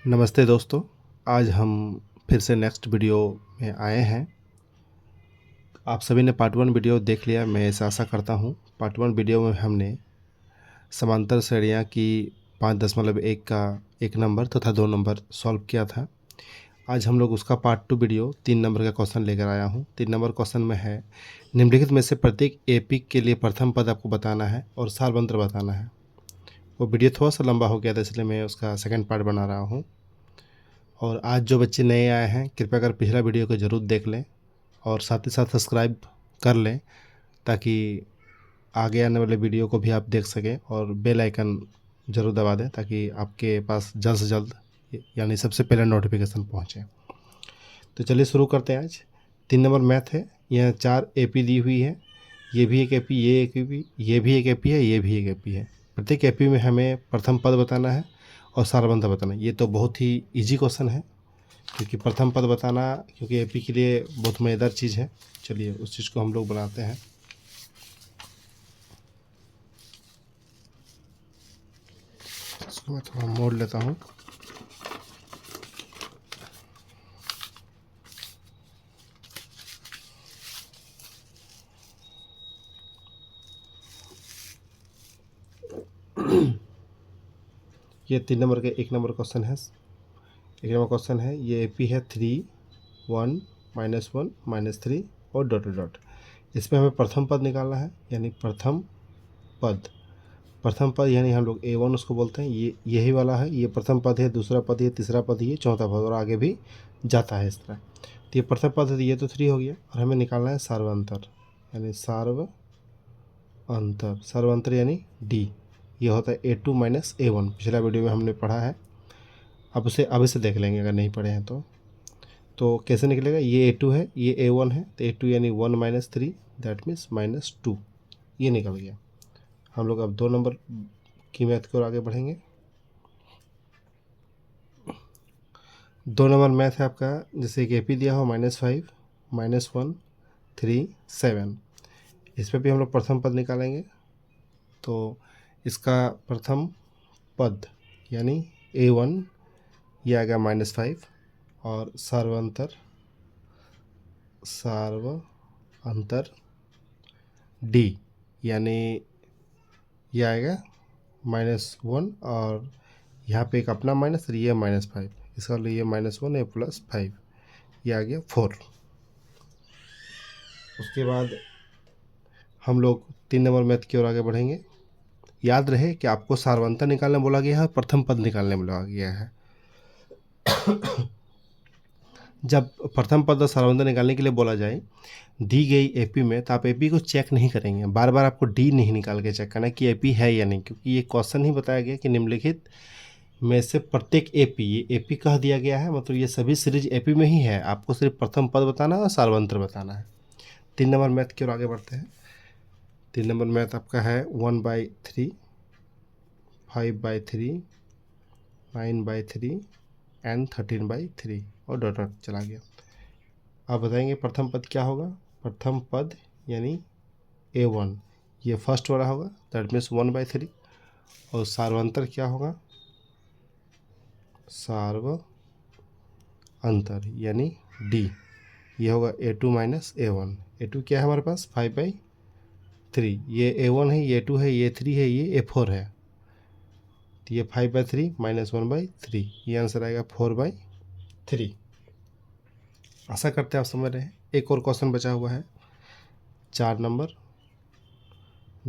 नमस्ते दोस्तों। आज हम फिर से नेक्स्ट वीडियो में आए हैं। आप सभी ने पार्ट 1 वीडियो देख लिया, मैं ऐसा आशा करता हूँ। पार्ट 1 वीडियो में हमने समांतर श्रेणियाँ की 5.1 का 1 नंबर तथा 2 नंबर सॉल्व किया था। आज हम लोग उसका पार्ट 2 वीडियो 3 नंबर का क्वेश्चन लेकर आया हूँ। 3 नंबर क्वेश्चन में है, निम्नलिखित में से प्रत्येक एपिक के लिए प्रथम पद आपको बताना है और सारवंत्र बताना है। वो वीडियो थोड़ा सा लंबा हो गया था, इसलिए मैं उसका सेकेंड पार्ट बना रहा हूँ। और आज जो बच्चे नए आए हैं, कृपया कर पिछला वीडियो को ज़रूर देख लें और साथ ही साथ सब्सक्राइब कर लें, ताकि आगे आने वाले वीडियो को भी आप देख सकें। और बेल आइकन ज़रूर दबा दें ताकि आपके पास जल्द से जल्द यानी सबसे पहले नोटिफिकेशन पहुँचे। तो चलिए शुरू करते हैं। आज 3 नंबर मैथ है। यहाँ 4 एपी दी हुई है। ये भी एक एपी, ये एक एपी, ये भी एक एपी है, ये भी एक एपी है। प्रत्येक एपी में हमें प्रथम पद बताना है और सारवंत बताना है। ये तो बहुत ही इजी क्वेश्चन है, क्योंकि प्रथम पद बताना क्योंकि एपी के लिए बहुत मज़ेदार चीज़ है। चलिए उस चीज़ को हम लोग बनाते हैं। इसको मैं थोड़ा मोड़ लेता हूँ। ये 3 नंबर के 1 नंबर क्वेश्चन है। 1 नंबर क्वेश्चन है, ये एपी है 3, 1, -1, -3 और डॉट डॉट। इसमें हमें प्रथम पद निकालना है, यानी प्रथम पद। प्रथम पद यानी हम लोग A1 उसको बोलते हैं। ये यही वाला है। ये प्रथम पद है, दूसरा पद है, तीसरा पद है, चौथा पद, और आगे भी जाता है इस तरह। तो ये प्रथम पद है, ये तो 3 हो गया। और हमें निकालना है सार्वंतर, यानी सार्वंतर यानी D। ये होता है A2 - A1। पिछला वीडियो में हमने पढ़ा है। अब इसे देख लेंगे अगर नहीं पढ़े हैं तो कैसे निकलेगा। ये A2 है, ये A1 है, तो A2 यानी 1 - 3, दैट मीन्स -2। ये निकल गया। हम लोग अब 2 नंबर की मैथ की ओर आगे बढ़ेंगे। 2 नंबर मैथ है आपका, जैसे कि एपी दिया हो -5, -1, 3, 7। इस पर भी हम लोग प्रथम पद निकालेंगे। तो इसका प्रथम पद यानी A1 ये आएगा -5, और सार्वअंतर D यानी ये आएगा -1, और यहाँ पे एक अपना माइनस, और ये -5। इसका लिए -1 +5, ये आ गया 4। उसके बाद हम लोग 3 नंबर मैथ की ओर आगे बढ़ेंगे। याद रहे कि आपको सारवंतर निकालने बोला गया है, प्रथम पद निकालने बोला गया है। जब प्रथम पद और सारवंतर निकालने के लिए बोला जाए दी गई एपी में, तो आप एपी को चेक नहीं करेंगे। बार बार आपको डी नहीं निकाल के चेक करना कि एपी है या नहीं, क्योंकि ये क्वेश्चन ही बताया गया कि निम्नलिखित में से प्रत्येक एपी, ये एपी कह दिया गया है, मतलब ये सभी सीरीज एपी में ही है। आपको सिर्फ प्रथम पद बताना है और सारवंतर बताना है। 3 नंबर मैथ की ओर आगे बढ़ते हैं। 3 नंबर मैथ आपका है 1/3, 5/3, 9/3 एंड 13/3, और डॉट डॉट चला गया। आप बताएंगे प्रथम पद क्या होगा। प्रथम पद यानी A1, ये फर्स्ट वाला होगा, दैट मीन्स 1/3। और सार्वंतर क्या होगा, सार्वअंतर यानी D, ये होगा A2 - A1। A2 क्या है हमारे पास 5/3, ये A1 है, ये A2 है, ये 3 है, ये A4 है। तो ये 5/3 -1/3, ये आंसर आएगा 4/3। आशा करते हैं आप समझ रहे हैं। एक और क्वेश्चन बचा हुआ है, 4 नंबर,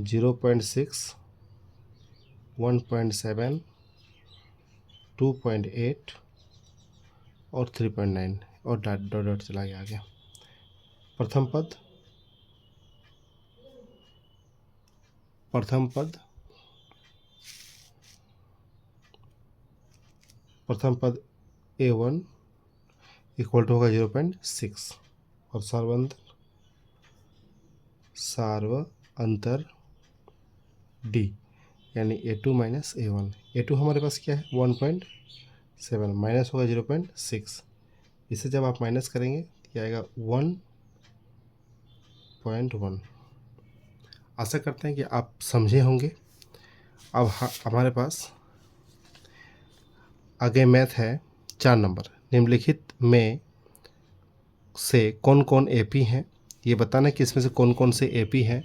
0.6, 1.7, 2.8 और 3.9, और डॉट डॉट डॉट चला गया आगे। प्रथम पद प्रथम पद प्रथम पद A1 इक्वल टू होगा 0.6, और सार्वअंतर D यानी A2 - A1। A2 हमारे पास क्या है 1.7, माइनस होगा 0.6। इसे जब आप माइनस करेंगे तो आएगा 1.1। आशा करते हैं कि आप समझे होंगे। अब हमारे पास आगे मैथ है 4 नंबर। निम्नलिखित में से कौन कौन एपी हैं, ये बताना कि इसमें से कौन कौन से एपी हैं,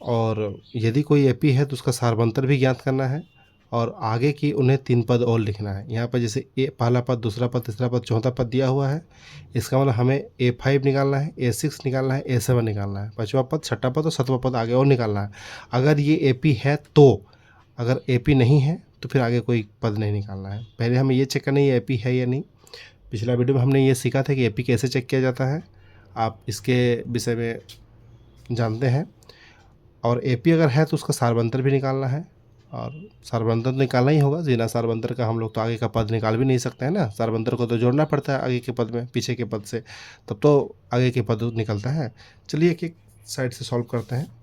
और यदि कोई एपी है तो उसका सारवंतर भी ज्ञात करना है, और आगे की उन्हें 3 पद और लिखना है। यहाँ पर जैसे ए पहला पद, दूसरा पद, तीसरा पद, चौथा पद दिया हुआ है। इसका मतलब हमें A5 निकालना है, A6 निकालना है, A7 निकालना है, पाँचवा पद, छठा पद और सातवां पद आगे और निकालना है। अगर ये एपी है तो, अगर एपी नहीं है तो फिर आगे कोई पद नहीं निकालना है। पहले हमें ये चेक करना है ये एपी है या नहीं। पिछला वीडियो में हमने ये सीखा था कि एपी कैसे चेक किया जाता है, आप इसके विषय में जानते हैं। और एपी अगर है तो उसका सारवंतर भी निकालना है, और सारवंतर तो निकालना ही होगा। बिना सारवंतर का हम लोग तो आगे का पद निकाल भी नहीं सकते हैं ना। सारवंतर को तो जोड़ना पड़ता है आगे के पद में पीछे के पद से, तब तो आगे के पद निकलता है। चलिए एक एक साइड से सॉल्व करते हैं।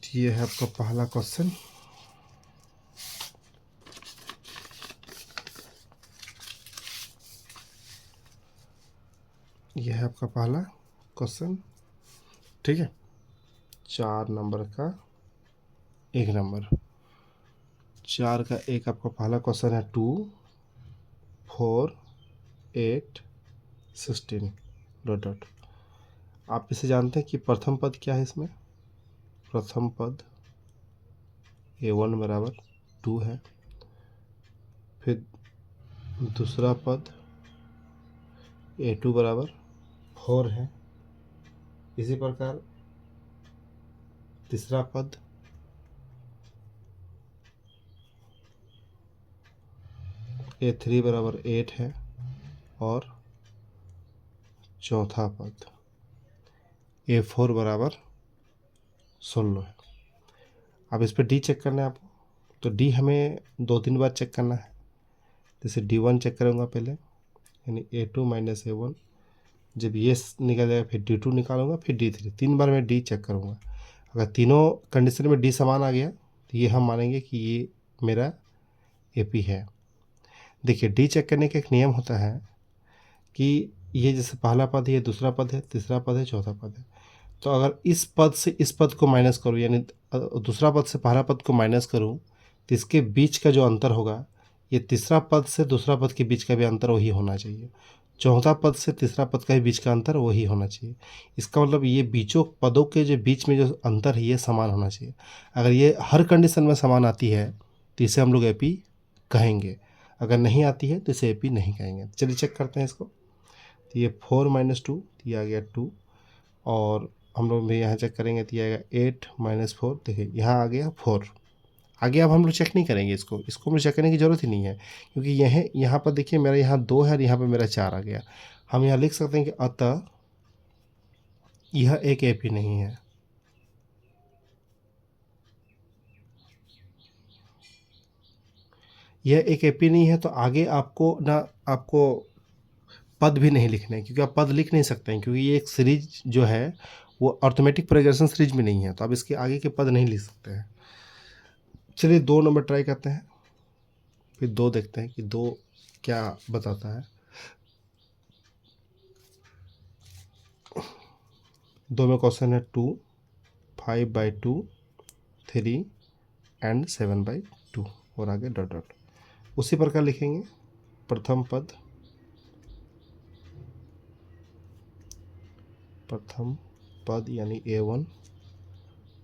ये है आपका पहला क्वेश्चन। यह है आपका पहला क्वेश्चन, ठीक है। 4 नंबर का 1 नंबर। 4 का 1 आपका पहला क्वेश्चन है 2, 4, 8, 16 डॉट डॉट। आप इसे जानते हैं कि प्रथम पद क्या है इसमें। प्रथम पद A1 बराबर 2 है। फिर दूसरा पद A2 बराबर 4 है। इसी प्रकार तीसरा पद A3 बराबर 8 है, और चौथा पद A4 बराबर 16 है। अब इस पर डी चेक करना है आपको, तो डी हमें 2-3 बार चेक करना है। जैसे D1 चेक करूँगा पहले, यानी A2 माइनस A1। जब ये निकल जाएगा फिर D2 निकालूंगा, फिर D3। 3 बार मैं डी चेक करूँगा। अगर तीनों कंडीशन में डी समान आ गया तो ये हम मानेंगे कि ये मेरा एपी है। देखिए डी चेक करने का एक नियम होता है कि ये जैसे पहला पद है, ये दूसरा पद है, तीसरा पद है, चौथा पद है। तो अगर इस पद से इस पद को माइनस करूँ, यानी दूसरा पद से पहला पद को माइनस करूँ, तो इसके बीच का जो अंतर होगा, ये तीसरा पद से दूसरा पद के बीच का भी अंतर वही होना चाहिए। चौथा पद से तीसरा पद का भी बीच का अंतर वही होना चाहिए। इसका मतलब ये बीचों पदों के जो बीच में जो अंतर है ये समान होना चाहिए। अगर ये हर कंडीशन में समान आती है तो इसे हम लोग एपी कहेंगे। अगर नहीं आती है तो इसे एपी नहीं कहेंगे। चलिए चेक करते हैं इसको। तो ये 4 माइनस 2, ये आ गया 2, और हम लोग भी यहाँ चेक करेंगे तो ये आएगा 8 माइनस 4। देखिए यहाँ आ गया 4। आगे अब हम लोग चेक नहीं करेंगे इसको मुझे चेक करने की ज़रूरत ही नहीं है, क्योंकि यह यहाँ पर देखिए मेरा यहाँ 2 है और यहाँ पर मेरा 4 आ गया। हम यहाँ लिख सकते हैं कि अतः यह एक एपी नहीं है। यह एक एपी नहीं है तो आगे आपको पद भी नहीं लिखने हैं, क्योंकि आप पद लिख नहीं सकते हैं, क्योंकि ये एक सीरीज जो है वो अर्थमेटिक प्रोग्रेशन सीरीज में नहीं है, तो आप इसके आगे के पद नहीं लिख सकते हैं। चलिए 2 नंबर ट्राई करते हैं, फिर 2 देखते हैं कि 2 क्या बताता है। 2 में क्वेश्चन है 2, 5/2, 3 एंड 7/2, और आगे डॉट डॉट। उसी प्रकार लिखेंगे। प्रथम पद यानी A1,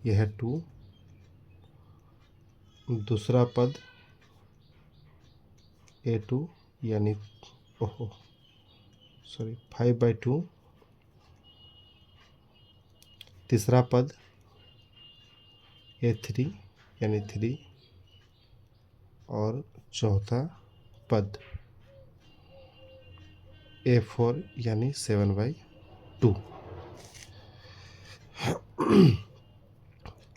यह है 2। दूसरा पद A2 यानी 5/2। तीसरा पद A3 यानी 3, और चौथा पद A4 यानी 7/2।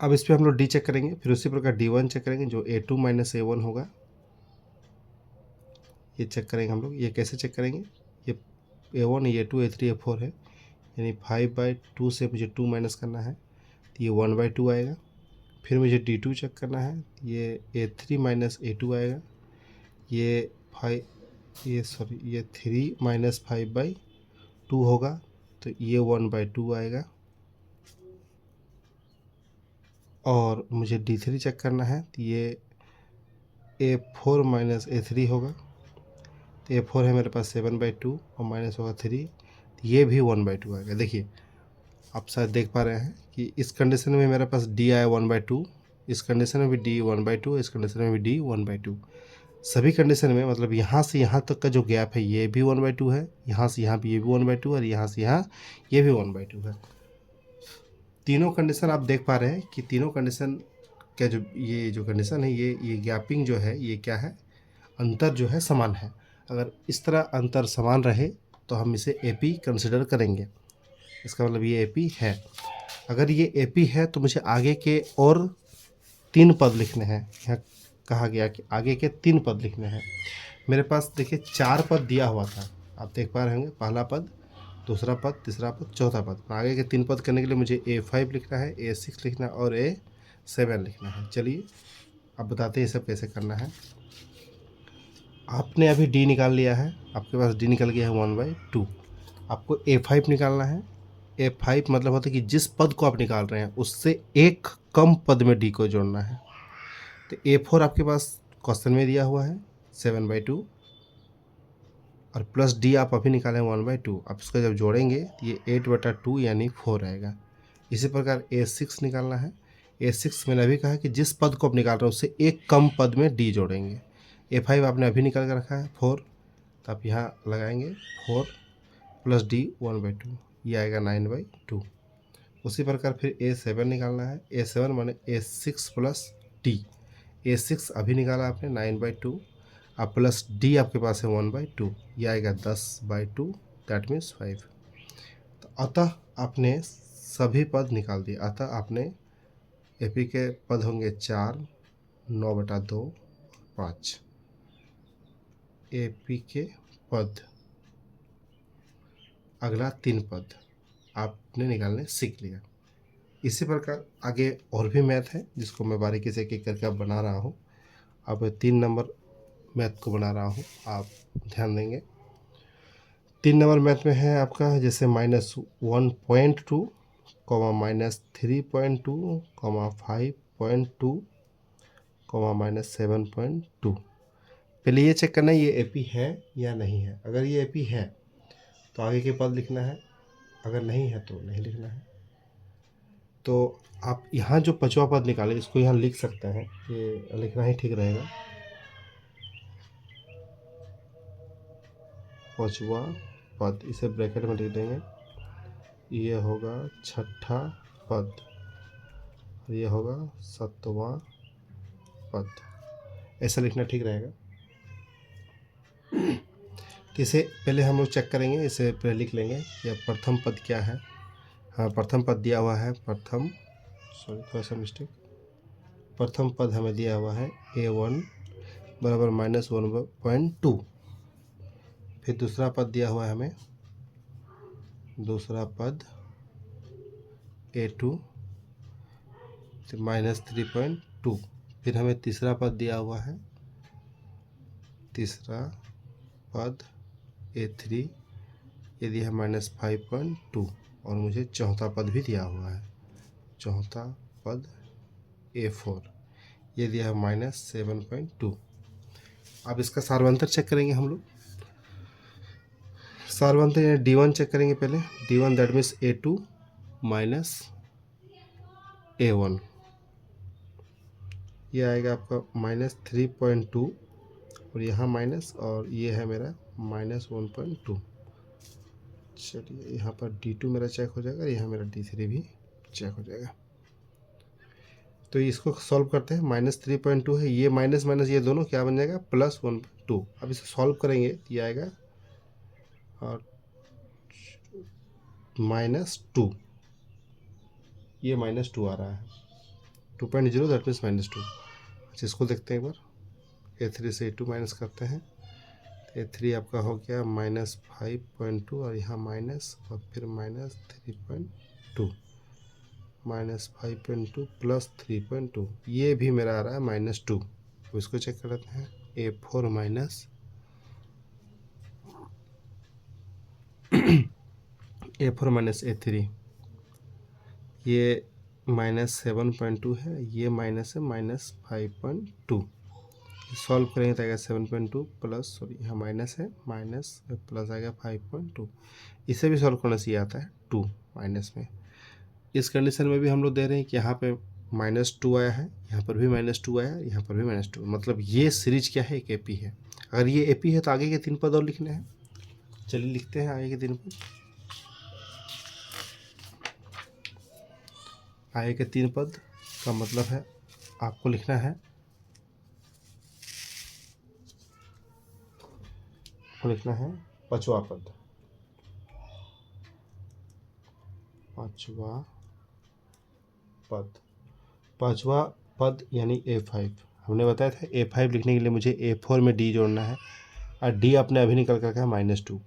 अब इस पर हम लोग डी चेक करेंगे, फिर उसी प्रकार D1 चेक करेंगे जो A2 माइनस A1 होगा। ये चेक करेंगे हम लोग। ये कैसे चेक करेंगे, ये A1, A2, A3, A4 है, यानी 5/2 से मुझे 2 माइनस करना है तो ये 1/2 आएगा। फिर मुझे D2 चेक करना है, ये A3 माइनस A2 आएगा। ये 3 माइनस 5/2 होगा, तो ये 1/2 आएगा। और मुझे D3 चेक करना है, तो ये A4 माइनस A3 होगा। तो A4 है मेरे पास 7/2 और माइनस होगा 3, तो ये भी 1/2 आएगा। देखिए आप शायद देख पा रहे हैं कि इस कंडीशन में मेरे पास D आया 1/2, इस कंडीशन में भी D 1/2, इस कंडीशन में भी D 1/2। सभी कंडीशन में मतलब यहाँ से यहाँ तक का जो गैप है ये भी 1/2 है, यहाँ से यहाँ भी ये भी 1/2 और यहाँ से यहाँ ये भी 1/2 है। तीनों कंडीशन आप देख पा रहे हैं कि तीनों कंडीशन का जो ये जो कंडीशन है ये गैपिंग जो है ये क्या है, अंतर जो है समान है। अगर इस तरह अंतर समान रहे तो हम इसे AP कंसिडर करेंगे। इसका मतलब ये AP है। अगर ये AP है तो मुझे आगे के और 3 पद लिखने हैं। यहाँ कहा गया कि आगे के 3 पद लिखने हैं। मेरे पास देखिए 4 पद दिया हुआ था, आप देख पा रहे होंगे, पहला पद, दूसरा पद, तीसरा पद, चौथा पद। आगे के 3 पद करने के लिए मुझे A5 लिखना है, A6 लिखना है और A7 लिखना है। चलिए अब बताते हैं ये सब कैसे करना है। आपने अभी D निकाल लिया है, आपके पास D निकल गया है 1/2। आपको A5 निकालना है। A5 मतलब होता है कि जिस पद को आप निकाल रहे हैं उससे एक कम पद में D को जोड़ना है। तो A4 आपके पास क्वेश्चन में दिया हुआ है 7/2 और प्लस D आप अभी निकालें 1/2। आप इसको जब जोड़ेंगे तो ये 8/2 यानी 4 आएगा। इसी प्रकार A6 निकालना है। A6 मैंने अभी कहा कि जिस पद को आप निकाल रहे हैं उससे एक कम पद में D जोड़ेंगे। A5 आपने अभी निकाल कर रखा है 4, तो आप यहाँ लगाएंगे 4 प्लस D 1/2, ये आएगा 9/2। उसी प्रकार फिर A7 निकालना है। A7 माने A6 प्लस D। A6 अभी निकाला आपने 9/2, अब प्लस D आपके पास है 1/2, ये आएगा 10/2, दैट मीन्स 5। तो अतः आपने सभी पद निकाल दिए। अतः आपने AP के पद होंगे 4, 9/2, 5 AP के पद। अगला 3 पद आपने निकालने सीख लिया। इसी प्रकार आगे और भी मैथ है जिसको मैं बारीकी से एक करके अब बना रहा हूँ। अब 3 नंबर मैथ को बना रहा हूँ, आप ध्यान देंगे। 3 नंबर मैथ में है आपका जैसे -1.2, -3.2, -5.2, -7.2। पहले ये चेक करना है ये AP है या नहीं है। अगर ये AP है तो आगे के पद लिखना है, अगर नहीं है तो नहीं लिखना है। तो आप यहाँ जो 5वां पद निकाले इसको यहाँ लिख सकते हैं, ये लिखना ही ठीक रहेगा। 5वां पद इसे ब्रैकेट में लिख देंगे, ये होगा 6ठा पद और ये होगा 7वां पद। ऐसा लिखना ठीक रहेगा। तो इसे पहले हम लोग चेक करेंगे, इसे पहले लिख लेंगे कि प्रथम पद क्या है। हाँ, प्रथम पद दिया हुआ है, थोड़ा सा मिस्टेक। प्रथम पद हमें दिया हुआ है A1 बराबर -1.2। फिर दूसरा पद दिया हुआ है हमें, दूसरा पद A2 -3.2। फिर हमें तीसरा पद दिया हुआ है, तीसरा पद A3, ये दिया है -5.2 और मुझे चौथा पद भी दिया हुआ है, चौथा पद A4, ये दिया है -7.2। अब इसका सारवंतर चेक करेंगे हम लोग। सारवंतर यानी D1 चेक करेंगे पहले। D1 that means A2 minus A1, ये आएगा आपका -3.2 और यहाँ माइनस, और ये है मेरा -1.2। चलिए यहाँ पर D2 मेरा चेक हो जाएगा, यहाँ मेरा D3 भी चेक हो जाएगा। तो इसको सॉल्व करते हैं। -3.2 है, ये माइनस माइनस ये दोनों क्या बन जाएगा, +1.2। अब इसे सॉल्व करेंगे तो ये आएगा और -2, ये -2 आ रहा है, 2.0 दैट मीन्स -2। अच्छा इसको देखते हैं एक बार। A3 से A2 माइनस करते हैं, A3 आपका हो गया -5.2 और यहाँ माइनस और फिर -3.2, -5.2 + 3.2, ये भी मेरा आ रहा है -2। तो इसको चेक कर लेते हैं। A4 माइनस A3, ये -7.2 है, ये माइनस है -5.2। सॉल्व करेंगे तो आएगा 7.2 प्लस, सॉरी यहाँ माइनस है, माइनस प्लस आएगा 5.2। इसे भी सॉल्व करने से ये आता है 2 माइनस में। इस कंडीशन में भी हम लोग दे रहे हैं कि यहाँ पे -2 आया है, यहाँ पर भी -2 आया है, यहाँ पर भी -2, मतलब ये सीरीज क्या है, एक एपी है। अगर ये एपी है तो आगे के 3 पद और लिखने हैं। चलिए लिखते हैं आगे के 3 पद। आगे के 3 पद का मतलब है आपको लिखना है, पांचवा पद। पांचवा पद यानी A5। हमने बताया था A5 लिखने के लिए मुझे A4 में D जोड़ना है, और D आपने अभी निकल कर है -2।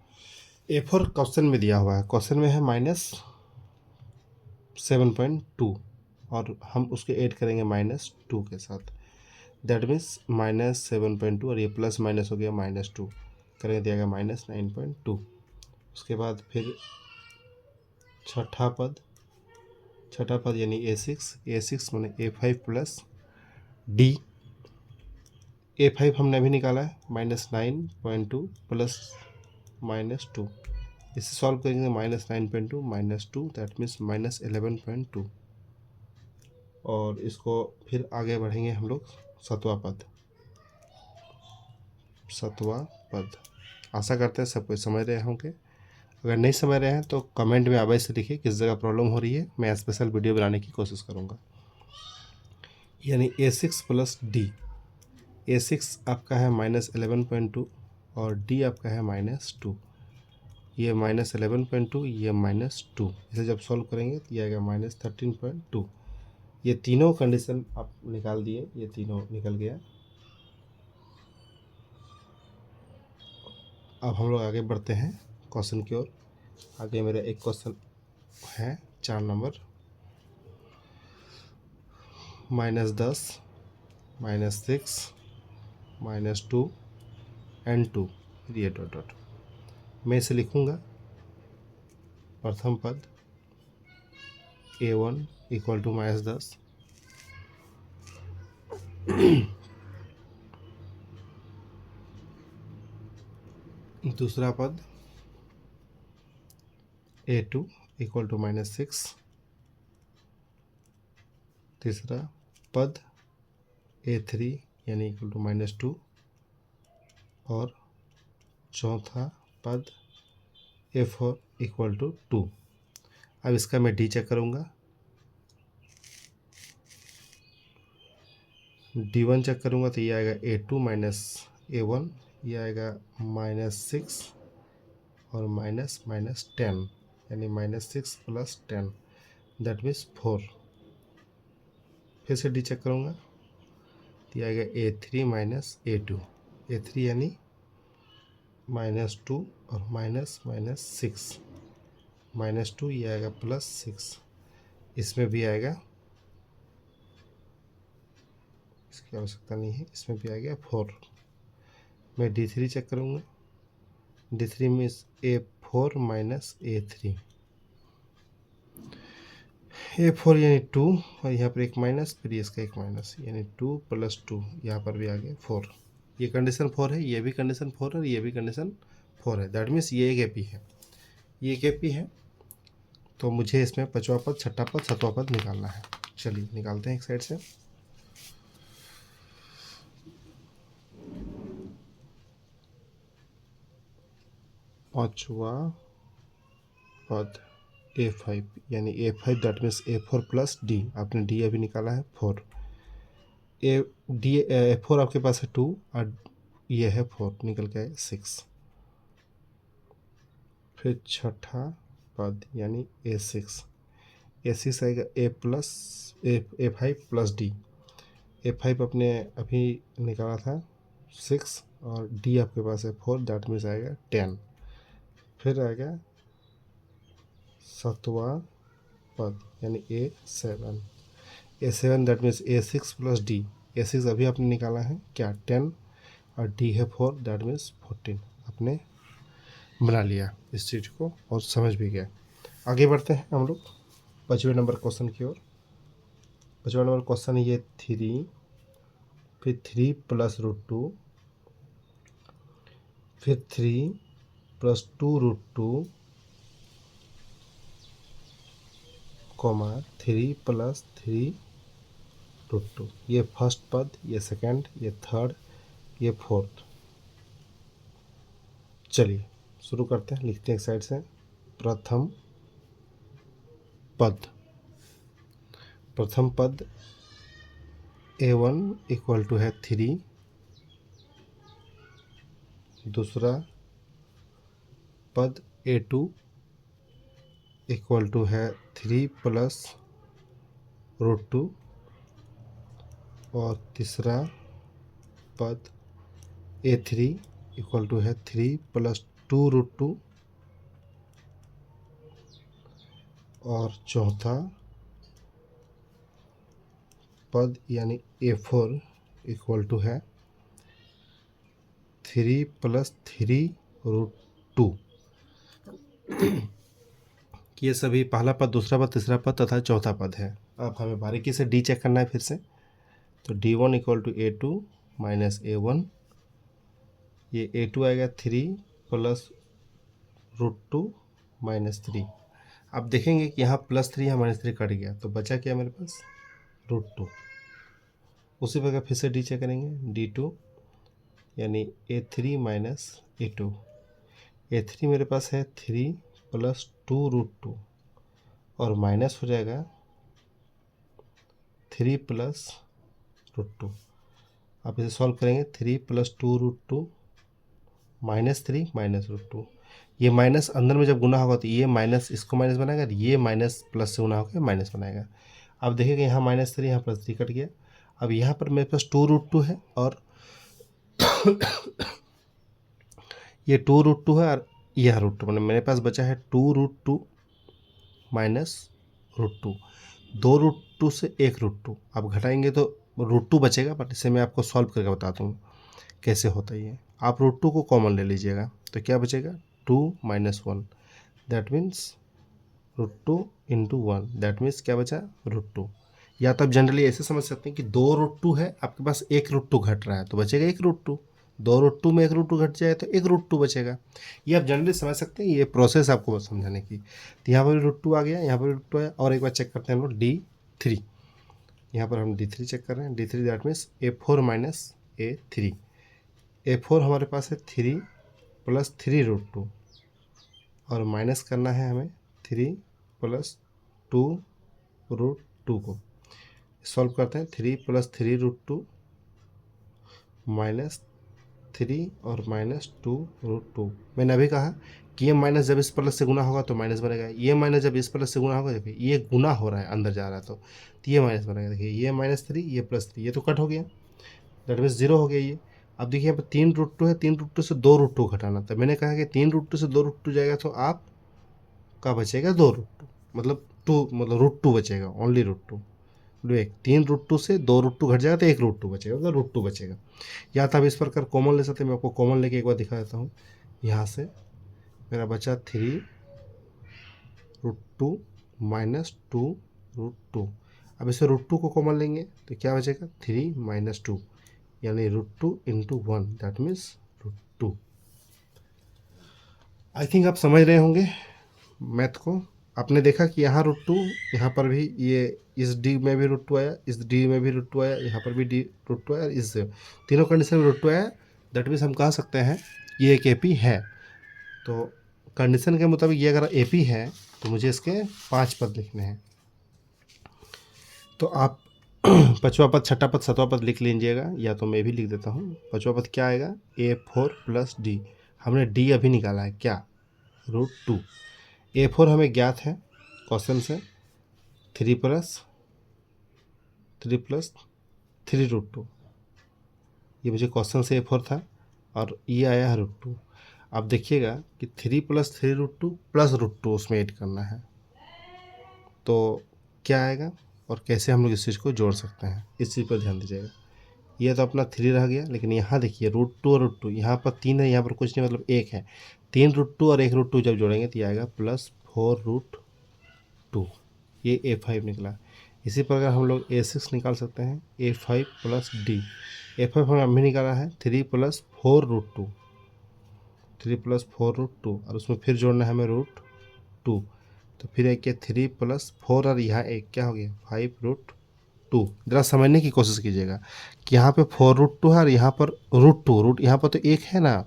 A4 क्वेश्चन में दिया हुआ है, क्वेश्चन में है -7.2, और हम उसके ऐड करेंगे -2 के साथ। दैट मीन्स -7.2, और ये प्लस माइनस हो गया -2, करेंगे दिया गया -9.2। उसके बाद फिर छठा पद यानी A6 मैंने A5 प्लस D। A5 हमने अभी निकाला है -9.2 प्लस -2, इसे सॉल्व करेंगे -9.2 -2, दैट मीन्स -11.2। और इसको फिर आगे बढ़ेंगे हम लोग सातवां पद। आशा करते हैं सब कुछ समझ रहे होंगे। अगर नहीं समझ रहे हैं तो कमेंट में अवश्य से लिखिए किस जगह प्रॉब्लम हो रही है, मैं स्पेशल वीडियो बनाने की कोशिश करूँगा। यानी A6 प्लस D। A6 आपका है -11.2 और D आपका है -2। ये -11.2, ये -2, इसे जब सॉल्व करेंगे तो ये आएगा -13.2। ये तीनों कंडीशन आप निकाल दिए, ये तीनों निकल गया। अब हम लोग आगे बढ़ते हैं क्वेश्चन की ओर। आगे मेरा एक क्वेश्चन है 4 नंबर, -10, -6, -2 एंड 2, ये डॉट। मैं इसे लिखूँगा, प्रथम पद A1 इक्वल टू -10, दूसरा पद A2 इक्वल टू -6, तीसरा पद A3 यानी इक्वल टू -2, और चौथा पद A4 इक्वल टू 2। अब इसका मैं D चेक करूँगा, D1 चेक करूँगा तो ये आएगा A2 माइनस A1, ये आएगा -6 और -10, यानी -6 प्लस 10, दैट मीन्स 4। फिर से D चेक करूँगा तो ये आएगा A3 माइनस A2, A3 यानी -2 और -6, -2 ये आएगा +6, इसमें भी आएगा, इसकी आवश्यकता नहीं है, इसमें भी आएगा 4। मैं D3 चेक करूँगा, D3 में A4 माइनस A3, A4 यानी 2, और यहाँ पर एक माइनस, फिर इसका एक माइनस, यानी 2 + 2, यहाँ पर भी आ गया 4। ये कंडीशन 4 है, ये भी कंडीशन 4 है, ये भी कंडीशन 4 है, दैट मीन्स ये एक एपी है, ये एक एपी है। तो मुझे इसमें पांचवा पद, छठा पद, सातवां पद निकालना है। चलिए निकालते हैं एक साइड से। पांचवा पद A5 यानी A5, that means A4 plus D। आपने D अभी निकाला है 4, A4 आपके पास है 2 और ये है 4, निकल के आए 6। फिर छठा पद यानी A6 आएगा A5 प्लस D। A5 अपने अभी निकाला था 6 और D आपके पास है 4, दैट मीन्स आएगा 10। फिर आएगा सातवां पद यानी A7 that means A6 plus D। A6 अभी आपने निकाला है क्या 10 और D है 4, दैट मीन्स 14। आपने बना लिया इस चीज़ को और समझ भी गया। आगे बढ़ते हैं हम लोग 5वें नंबर क्वेश्चन की ओर। 5वां नंबर क्वेश्चन ये 3, फिर 3 प्लस रूट टू, फिर 3 plus 2 root two, comma 3 plus 3 root two. ये फर्स्ट पद, ये सेकंड, ये थर्ड, ये फोर्थ। चलिए शुरू करते हैं, लिखते हैं एक साइड से। प्रथम पद, प्रथम पद a1 इक्वल टू है 3, दूसरा पद a2 इक्वल टू है 3 प्लस रूट टू, और तीसरा पद a3 इक्वल टू है 3 प्लस 2 रूट टू, और चौथा पद यानी a4 इक्वल टू है 3 प्लस 3 रूट टू। ये सभी पहला पद, दूसरा पद, तीसरा पद तथा चौथा पद है। अब हमें बारीकी से डी चेक करना है फिर से। तो d1 equal to a2 minus a1, ये a2 आएगा 3 प्लस रूट टू माइनस 3। आप देखेंगे कि यहाँ +3 यहाँ -3 कट गया, तो बचा क्या मेरे पास, रूट टू। उसी प्रकार फिर से डी चेक करेंगे, d2 यानी a3 माइनस a2, a3 मेरे पास है 3 प्लस 2 रूट टू, और माइनस हो जाएगा 3 प्लस रूट टू। आप इसे सॉल्व करेंगे, 3 plus 2 root two minus 3 minus root two. ये माइनस अंदर में जब गुना होगा तो ये माइनस इसको माइनस बनाएगा, ये माइनस प्लस से गुना होकर माइनस बनाएगा। अब देखिएगा यहाँ -3 यहाँ +3 कट गया। अब यहाँ पर मेरे पास 2 रूट टू है, और ये 2 रूट टू है, और यह रूट टू, मतलब मेरे पास बचा है 2 root two minus root two. 2 root two से 1 रूट टू आप घटाएंगे तो रूट टू बचेगा, बट इसे मैं आपको सॉल्व करके बताता हूँ कैसे होता है ये। आप रूट टू को कॉमन ले लीजिएगा, तो क्या बचेगा, 2 minus 1, that means root two into 1, that means क्या बचा, रूट टू। या तो आप जनरली ऐसे समझ सकते हैं कि 2 रूट टू है, आपके पास 1 रूट टू घट रहा है, तो बचेगा 1 रूट टू। 2 रूट टू में 1 रूट टू घट जाए तो 1 रूट टू बचेगा। ये आप जनरली समझ सकते हैं, ये प्रोसेस आपको बस समझाने की। तो यहाँ पर रूट टू आ गया, यहाँ पर रूट टू आया, और एक बार चेक करते हैं हम लोग d3। यहाँ पर हम d3 चेक कर रहे हैं, d3 that means a4 minus a3। a4 हमारे पास है 3 प्लस 3 रूट टू, और माइनस करना है हमें 3 प्लस 2 रूट टू को। सॉल्व करते हैं, 3 प्लस 3 रूट टू माइनस 3 और माइनस 2 रूट टू। मैंने अभी कहा कि ये माइनस जब इस प्लस से गुना होगा तो माइनस बनेगा, ये माइनस जब इस प्लस से गुना होगा, देखिए ये गुना हो रहा है, अंदर जा रहा है, तो ये माइनस बनेगा। देखिए ये -3, ये +3, ये तो कट हो गया, दैट मीन्स 0 हो गया ये। अब देखिए यहाँ पर 3 रूट टू है, 3 रूट टू से 2 रूट टू घटाना था। मैंने कहा कि 3 रूट टू से 2 रूट टू जाएगा तो आप का बचेगा 2 रूट टू, मतलब रूट टू बचेगा, ओनली रूट टू। एक 3 रूट टू से 2 रूट टू घट जाएगा तो 1 रूट टू बचेगा, मतलब रूट टू बचेगा। या तो आप इस प्रकार कॉमन ले सकते हैं, मैं आपको कॉमन लेके एक बार दिखा देता हूँ। यहाँ से मेरा बचा 3 root two minus 2 root two. अब इसे रूट टू को कॉमन लेंगे तो क्या बचेगा, 3 माइनस 2, यानी root two into 1, that means root two. I think आप समझ रहे होंगे मैथ को। आपने देखा कि यहाँ रूट टू, यहाँ पर भी ये इस डी में भी रूट टू आया, इस डी में भी रूट टू आया, यहाँ पर भी डी रूट टू आया, और इस तीनों कंडीशन में रूट टू आया, दैट मीन्स हम कह सकते हैं ये एक एपी है। तो कंडीशन के मुताबिक ये अगर एपी है तो मुझे इसके 5 पद लिखने हैं। तो आप 5वां पद, 6ठा पद, 7वां पद लिख लीजिएगा, या तो मैं भी लिख देता हूँ। 5वां पद क्या आएगा, a4 प्लस डी। हमने डी अभी निकाला है, क्या, रूट टू। a4 हमें ज्ञात है क्वेश्चन से, 3 प्लस 3 रूट टू, ये मुझे क्वेश्चन से a4 था, और ये आया है रूट टू। अब देखिएगा कि 3 plus 3 root two plus root two उसमें ऐड करना है, तो क्या आएगा और कैसे हम लोग इस चीज़ को जोड़ सकते हैं, इस चीज़ पर ध्यान दीजिएगा। ये तो अपना 3 रह गया, लेकिन यहाँ देखिए रूट टू और रूट टू, यहाँ पर 3 है, यहाँ पर कुछ नहीं, मतलब 1 है। 3 रूट टू और 1 रूट टू जब जोड़ेंगे तो ये आएगा +4 रूट 2, ये A5 निकला। इसी प्रकार हम लोग A6 निकाल सकते हैं, A5 प्लस D। A5 हमें अभी निकाला है 3 + 4√2, 3 + 4√2, और उसमें फिर जोड़ना है हमें √2, तो फिर एक क्या 3 + 4 और यहाँ एक क्या हो गया 5√2। ज़रा समझने की कोशिश कीजिएगा कि यहाँ पे 4√2 है और यहाँ पर √2, यहाँ पर तो एक है ना,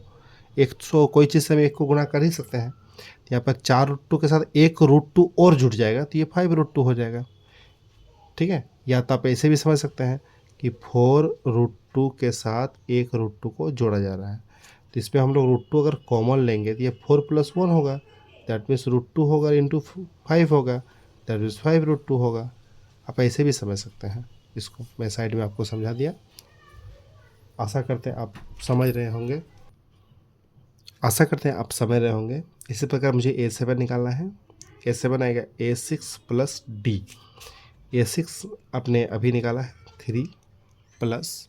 एक तो कोई चीज़ से हम एक को गुणा कर ही सकते हैं। तो यहाँ पर 4√2 के साथ एक √2 और जुड़ जाएगा तो ये 5√2 हो जाएगा। ठीक है, या तो आप ऐसे भी समझ सकते हैं कि 4√2 के साथ एक √2 को जोड़ा जा रहा है, तो इस पर हम लोग √2 अगर कॉमन लेंगे तो ये 4 + 1 होगा, दैट मीन्स √2 होगा इंटू 5 होगा, दैट मीन्स 5√2 होगा। आप ऐसे भी समझ सकते हैं, इसको मैं साइड में आपको समझा दिया। आशा करते हैं आप समझ रहे होंगे, आशा करते हैं आप समझ रहे होंगे। इसी प्रकार मुझे A7 निकालना है। A7 आएगा A6 + D। A6 आपने अभी निकाला है 3 +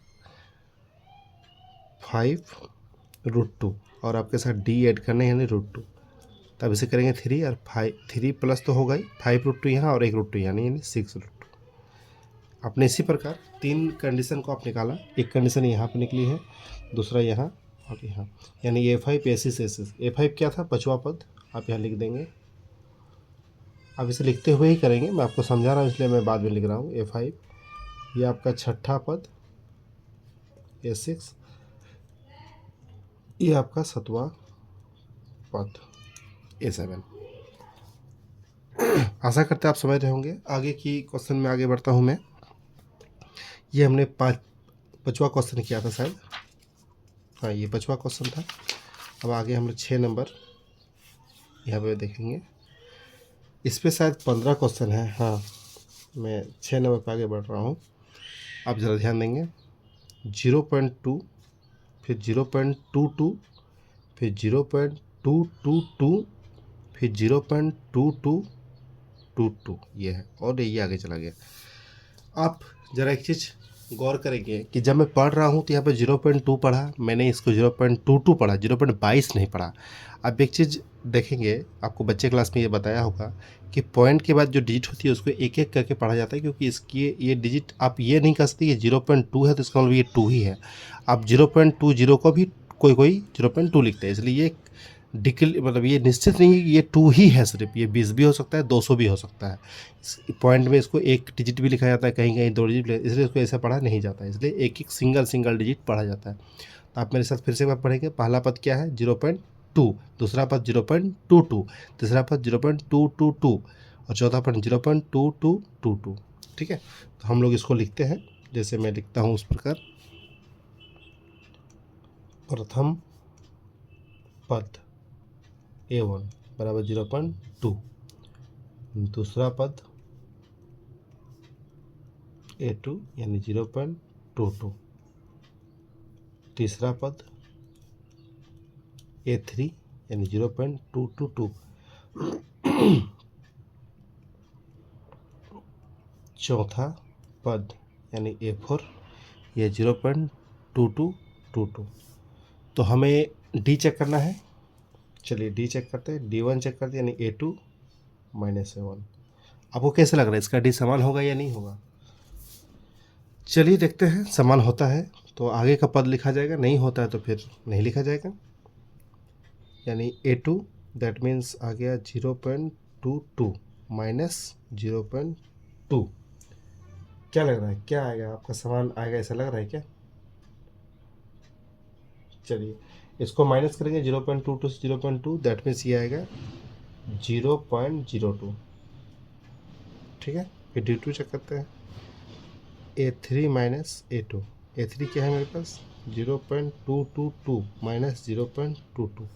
5√2, और आपके साथ D ऐड करना है यानी √2, तब इसे करेंगे 3 और 5, 3 प्लस तो होगा ही, 5√2 यहाँ और एक √2 यानी 6√2। आपने इसी प्रकार 3 कंडीशन को आप निकाला, एक कंडीशन यहाँ पर निकली है, दूसरा यहाँ और यहाँ, यानी A5 A6 A6। A5 क्या था, पांचवा पद, आप यहाँ लिख देंगे। आप इसे लिखते हुए ही करेंगे, मैं आपको समझा रहा हूँ इसलिए मैं बाद में लिख रहा हूँ। A5 ये आपका छठा पद, A6 ये आपका सातवां पद, A7। आशा करते हैं आप समझ रहे होंगे। आगे की क्वेश्चन में आगे बढ़ता हूँ मैं। ये हमने पाँचवा क्वेश्चन किया था शायद, हाँ ये पाँचवा क्वेश्चन था। अब आगे हम लोग 6 नंबर यहाँ पे देखेंगे, इस पे शायद 15 क्वेश्चन है। हाँ मैं 6 नंबर पर आगे बढ़ रहा हूँ, आप ज़रा ध्यान देंगे। 0.2, फिर 0.22, फिर 0.222, फिर 0.2222, ये है, और ये आगे चला गया। आप ज़रा एक चीज़ गौर करेंगे कि जब मैं पढ़ रहा हूँ तो यहाँ पे 0.2 पढ़ा मैंने, इसको 0.22 पढ़ा, 0.22 नहीं पढ़ा। आप एक चीज़ देखेंगे, आपको बच्चे क्लास में ये बताया होगा कि पॉइंट के बाद जो डिजिट होती है उसको एक एक करके पढ़ा जाता है, क्योंकि इसकी ये डिजिट आप ये नहीं कह सकते कि 0.2 है तो इसका मतलब ये 2 ही है। आप 0.20 को भी कोई कोई 0.2 लिखते हैं, इसलिए ये मतलब ये निश्चित नहीं है कि ये 2 ही है, सिर्फ ये 20 भी हो सकता है, 200 भी हो सकता है। पॉइंट में इसको एक डिजिट भी लिखा जाता है, कहीं कहीं 2 डिजिट, इसलिए इसको ऐसा पढ़ा नहीं जाता है, इसलिए एक एक सिंगल डिजिट पढ़ा जाता है। तो आप मेरे साथ फिर से पढ़ेंगे। पहला पद क्या है 0.2, दूसरा पद 0.22, तीसरा पद 0.222 और चौथा पद 0.2222। ठीक है, तो हम लोग इसको लिखते हैं, जैसे मैं लिखता हूँ उस प्रकार। प्रथम पद A1 बराबर 0.2, दूसरा पद A2 यानी 0.22, तीसरा पद A3 यानी 0.222, चौथा पद यानी A4 ये 0.2222। तो हमें D चेक करना है, चलिए D चेक करते हैं। D1 चेक करते हैं, यानी A2 - A1। आपको कैसे लग रहा है, इसका D समान होगा या नहीं होगा? चलिए देखते हैं, समान होता है तो आगे का पद लिखा जाएगा, नहीं होता है तो फिर नहीं लिखा जाएगा। यानी A2 दैट मीन्स आ गया 0.22 - 0.2। क्या लग रहा है, क्या आएगा आपका, समान आएगा ऐसा लग रहा है क्या? चलिए इसको माइनस करेंगे, 0.22 से 0.2, दैट मीन्स ये आएगा 0.02। ठीक है, फिर D2 चेक करते हैं। A3 - A2, A3 क्या है मेरे पास 0.222 - 0.22।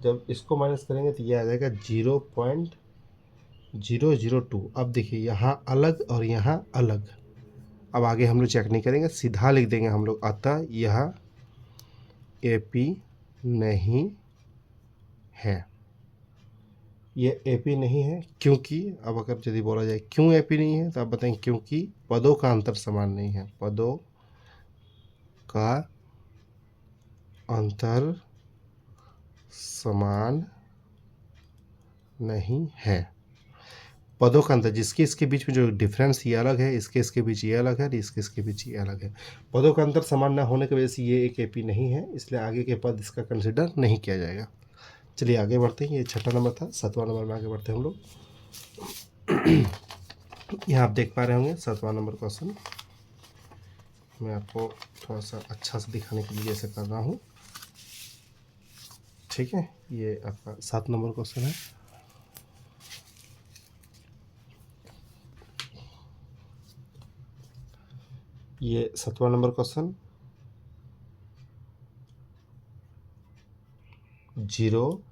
जब इसको माइनस करेंगे तो ये आ जाएगा 0.002। अब देखिए यहाँ अलग और यहाँ अलग। अब आगे हम लोग चेक नहीं करेंगे, सीधा लिख देंगे हम लोग, अतः यह AP नहीं है। ये AP नहीं है क्योंकि, अब अगर यदि बोला जाए क्यों AP नहीं है तो आप बताएंगे क्योंकि पदों का अंतर समान नहीं है, पदों का अंतर समान नहीं है। पदों का अंतर, जिसके इसके बीच में जो डिफरेंस ये अलग है, इसके इसके बीच ये अलग है, इसके इसके बीच ये अलग है। पदों का अंतर समान ना होने की वजह से ये एक एपी नहीं है, इसलिए आगे के पद इसका कंसिडर नहीं किया जाएगा। चलिए आगे बढ़ते हैं। ये 6ठा नंबर था। 7वां नंबर में आगे बढ़ते हैं हम लोग। यहाँ आप देख पा रहे होंगे 7वां नंबर क्वेश्चन। मैं आपको थोड़ा सा अच्छा से दिखाने के लिए ऐसे कर रहा हूँ, ठीक है। ये आपका 7 नंबर क्वेश्चन है। ये 7वां नंबर क्वेश्चन। 0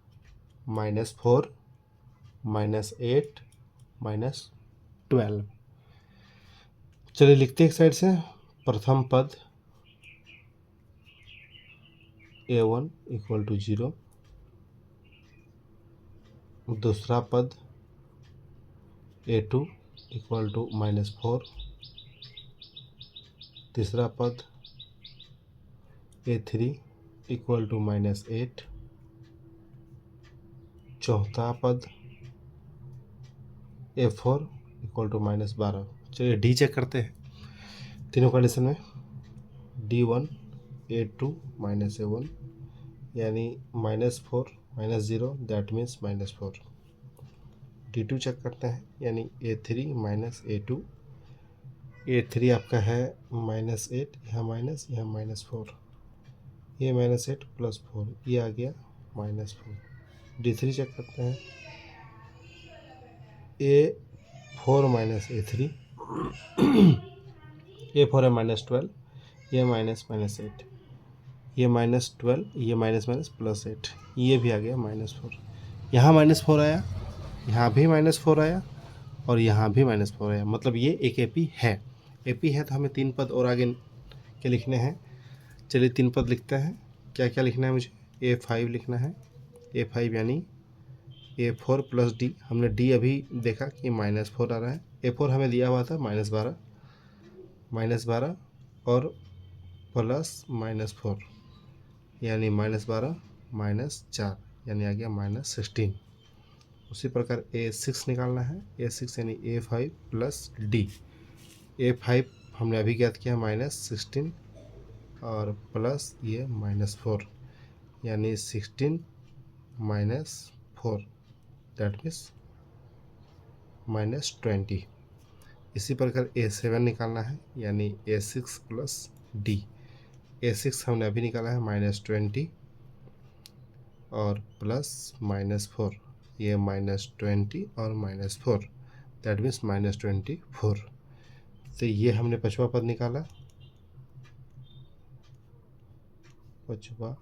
-4 -8 -12। चलिए लिखते हैं एक साइड से। प्रथम पद a1 = 0, दूसरा पद a2 = -4, तीसरा पद a3 = -8, चौथा पद a4 = -12। चलिए डी चेक करते हैं तीनों कंडीशन में। d1 a2 -a1 यानी -4 -0, दैट मीन्स -4। d2 चेक करते हैं, यानी a3 -a2। a3 आपका है -8, यहाँ माइनस, यहाँ -4, ये -8 + 4, ये आ गया -4। d3 चेक करते हैं, a4 -a3, a4 है -12, ये -8, ये -12, ये माइनस +8, ये भी आ गया -4। यहाँ -4 आया, यहाँ भी -4 आया, और यहाँ भी -4 आया, मतलब ये एक एपी है। एपी है तो हमें 3 पद और आगे के लिखने हैं। चलिए 3 पद लिखते हैं। क्या क्या लिखना है मुझे? a5 लिखना है। a5 यानी a4 + d। हमने d अभी देखा कि -4 आ रहा है। a4 हमें दिया हुआ था -12 और प्लस -4, यानी -12 -4, यानी आ गया -16। उसी प्रकार a6 निकालना है। a6 यानी a5 + d। a5 हमने अभी ज्ञात किया -16 और प्लस ये -4, यानी 16 -4, दैट मीन्स -20। इसी प्रकार a7 निकालना है, यानी a6 + d। a6 हमने अभी निकाला है -20 और प्लस -4, ये -20 और -4, दैट मीन्स -24। तो ये हमने पांचवा पद निकाला। पांचवा